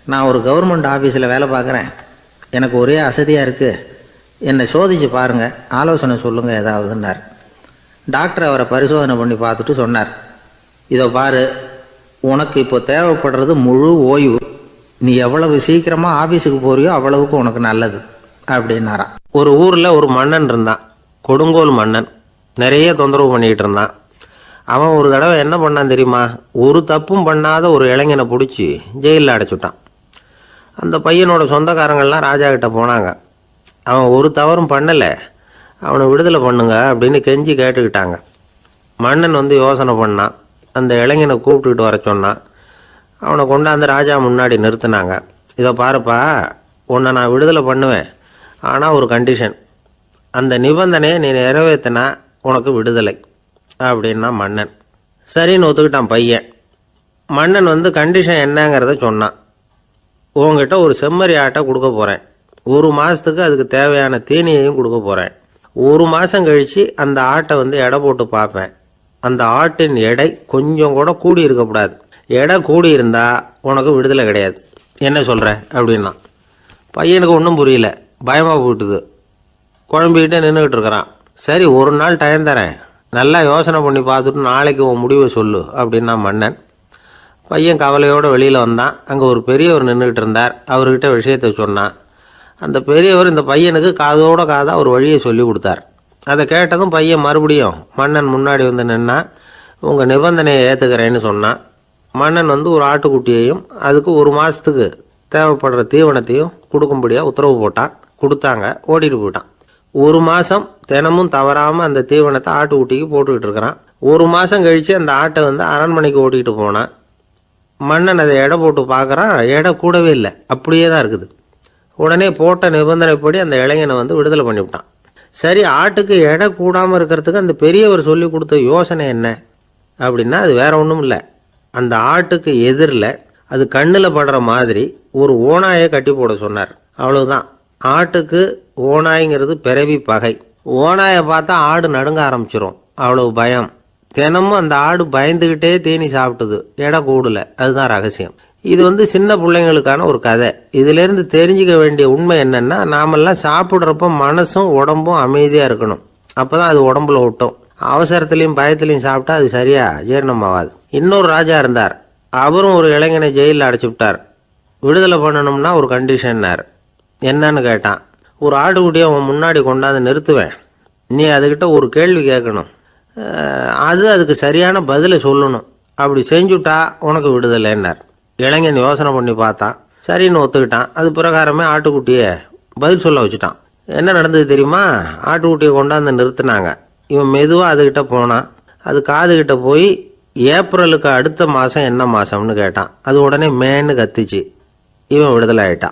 நான் ஒரு கவர்மெண்ட் ஆஃபீஸில் வேலை பார்க்குறேன், எனக்கு ஒரே அசதியாக இருக்குது, என்னை சோதிச்சு பாருங்கள், ஆலோசனை சொல்லுங்கள் ஏதாவதுன்னார். டாக்டர் அவரை பரிசோதனை பண்ணி பார்த்துட்டு சொன்னார், இதோ பாரு, உனக்கு இப்போ தேவைப்படுறது முழு ஓய்வு. நீ எவ்வளவு சீக்கிரமாக ஆஃபீஸுக்கு போறியோ அவ்வளவுக்கு உனக்கு நல்லது அப்படின்னாராம். ஒரு ஊரில் ஒரு மன்னன் இருந்தான், கொடுங்கோல் மன்னன். நிறைய தொந்தரவு பண்ணிக்கிட்டு இருந்தான். அவன் ஒரு தடவை என்ன பண்ணான் தெரியுமா? ஒரு தப்பும் பண்ணாத ஒரு இளைஞனை பிடிச்சி ஜெயிலில் அடைச்சுட்டான். அந்த பையனோட சொந்தக்காரங்கள்லாம் ராஜா கிட்ட போனாங்க. அவன் ஒரு தவறும் பண்ணலை, அவனை விடுதலை பண்ணுங்க அப்படின்னு கெஞ்சி கேட்டுக்கிட்டாங்க. மன்னன் வந்து யோசனை பண்ணான். அந்த இளைஞனை கூப்பிட்டுக்கிட்டு வர சொன்னான். அவனை கொண்டாந்து ராஜா முன்னாடி நிறுத்தினாங்க. இதை பாருப்பா, உன்னை நான் விடுதலை பண்ணுவேன், ஆனால் ஒரு கண்டிஷன். அந்த நிபந்தனையை நீ நிறைவேற்றினா உனக்கு விடுதலை அப்படின்னா மன்னன். சரின்னு ஒத்துக்கிட்டான் பையன். மன்னன் வந்து கண்டிஷன் என்னங்கிறத சொன்னான். உங்ககிட்ட ஒரு செம்மறி ஆட்டை கொடுக்க போகிறேன், 1 மாதத்துக்கு அதுக்கு தேவையான தீனியையும் கொடுக்க போகிறேன். 1 மாதம் கழித்து அந்த ஆட்டை வந்து எடை போட்டு பார்ப்பேன். அந்த ஆட்டின் எடை கொஞ்சம் கூட கூடி இருக்கக்கூடாது. எடை கூடி இருந்தால் உனக்கு விடுதலை கிடையாது. என்ன சொல்கிற அப்படின்னா. பையனுக்கு ஒன்றும் புரியல, பயமாக போயிட்டுது. குழம்பிக்கிட்டே நின்றுக்கிட்டு இருக்கிறான். சரி, ஒரு நாள் டைம் தரேன், நல்லா யோசனை பண்ணி பார்த்துட்டு நாளைக்கு உன் முடிவை சொல்லு அப்படின்னா மன்னன். பையன் கவலையோடு வெளியில் வந்தான். அங்கே ஒரு பெரியவர் நின்றுக்கிட்டு இருந்தார். அவர்கிட்ட விஷயத்தை சொன்னான். அந்த பெரியவர் இந்த பையனுக்கு காதோட காதாக ஒரு வழியை சொல்லி கொடுத்தார். அதை கேட்டதும் பையன் மறுபடியும் மன்னன் முன்னாடி வந்து நின்னா, உங்கள் நிபந்தனையை ஏற்றுக்கிறேன்னு சொன்னான். மன்னன் வந்து ஒரு ஆட்டுக்குட்டியையும் அதுக்கு 1 மாதத்துக்கு தேவைப்படுற தீவனத்தையும் கொடுக்கும்படியாக உத்தரவு போட்டான். கொடுத்தாங்க, ஓடிட்டு போயிட்டான். 1 மாதம் தினமும் தவறாமல் அந்த தீவனத்தை ஆட்டுக்குட்டிக்கு போட்டுக்கிட்டு இருக்கிறான். 1 மாதம் கழித்து அந்த ஆட்டை வந்து அரண்மனைக்கு ஓட்டிகிட்டு போனான். மன்னன் அதை எடை போட்டு பார்க்குறான், எடை கூடவே இல்லை, அப்படியே தான் இருக்குது. உடனே போட்ட நிபந்தனைப்படி அந்த இளைஞனை வந்து விடுதலை பண்ணிவிட்டான். சரி, ஆட்டுக்கு எடை கூடாமல் இருக்கிறதுக்கு அந்த பெரியவர் சொல்லி கொடுத்த யோசனை என்ன அப்படின்னா, அது வேற ஒன்றும் இல்லை. அந்த ஆட்டுக்கு எதிரில் அது கண்ணில் படுற மாதிரி ஒரு ஓநாயை கட்டி போட சொன்னார். அவ்வளவுதான். ஆட்டுக்கு ஓநாய்ங்கிறது பிறவி பகை. ஓநாயை பார்த்தா ஆடு நடுங்க ஆரம்பிச்சிரும், அவ்வளவு பயம். தினமும் அந்த ஆடு பயந்துக்கிட்டே தீனி சாப்பிட்டுது, எடை கூடல. அதுதான் ரகசியம். இது வந்து சின்ன பிள்ளைங்களுக்கான ஒரு கதை. இதிலேருந்து தெரிஞ்சுக்க வேண்டிய உண்மை என்னன்னா, நாமெல்லாம் சாப்பிட்றப்ப மனசும் உடம்பும் அமைதியாக இருக்கணும். அப்போ தான் அது உடம்புல விட்டும். அவசரத்துலையும் பயத்துலையும் சாப்பிட்டா அது சரியா ஜீரணமாகாது. இன்னொரு ராஜா இருந்தார். அவரும் ஒரு இளைஞனை ஜெயிலில் அடைச்சி விட்டார். விடுதலை பண்ணணும்னா ஒரு கண்டிஷன்னார். என்னன்னு கேட்டான். ஒரு ஆட்டுக்குட்டியை அவன் முன்னாடி கொண்டாந்து நிறுத்துவேன், நீ அதுக்கிட்ட ஒரு கேள்வி கேட்கணும், அதுக்கு சரியான பதிலை சொல்லணும். அப்படி செஞ்சுட்டா உனக்கு விடுதலைன்னார். இளைஞன் யோசனை பண்ணி பார்த்தான், சரின்னு ஒத்துக்கிட்டான். அது பிரகாரமே ஆட்டுக்குட்டியை பதில் சொல்ல வச்சுட்டான். என்ன நடந்தது தெரியுமா? ஆட்டுக்குட்டியை கொண்டாந்து நிறுத்தினாங்க. இவன் மெதுவாக அதுக்கிட்ட போனான். அது காதுகிட்ட போய் ஏப்ரலுக்கு அடுத்த மாதம் என்ன மாதம்னு கேட்டான். அது உடனே மேன்னு கத்திச்சு. இவன் விடுதலை ஆயிட்டான்.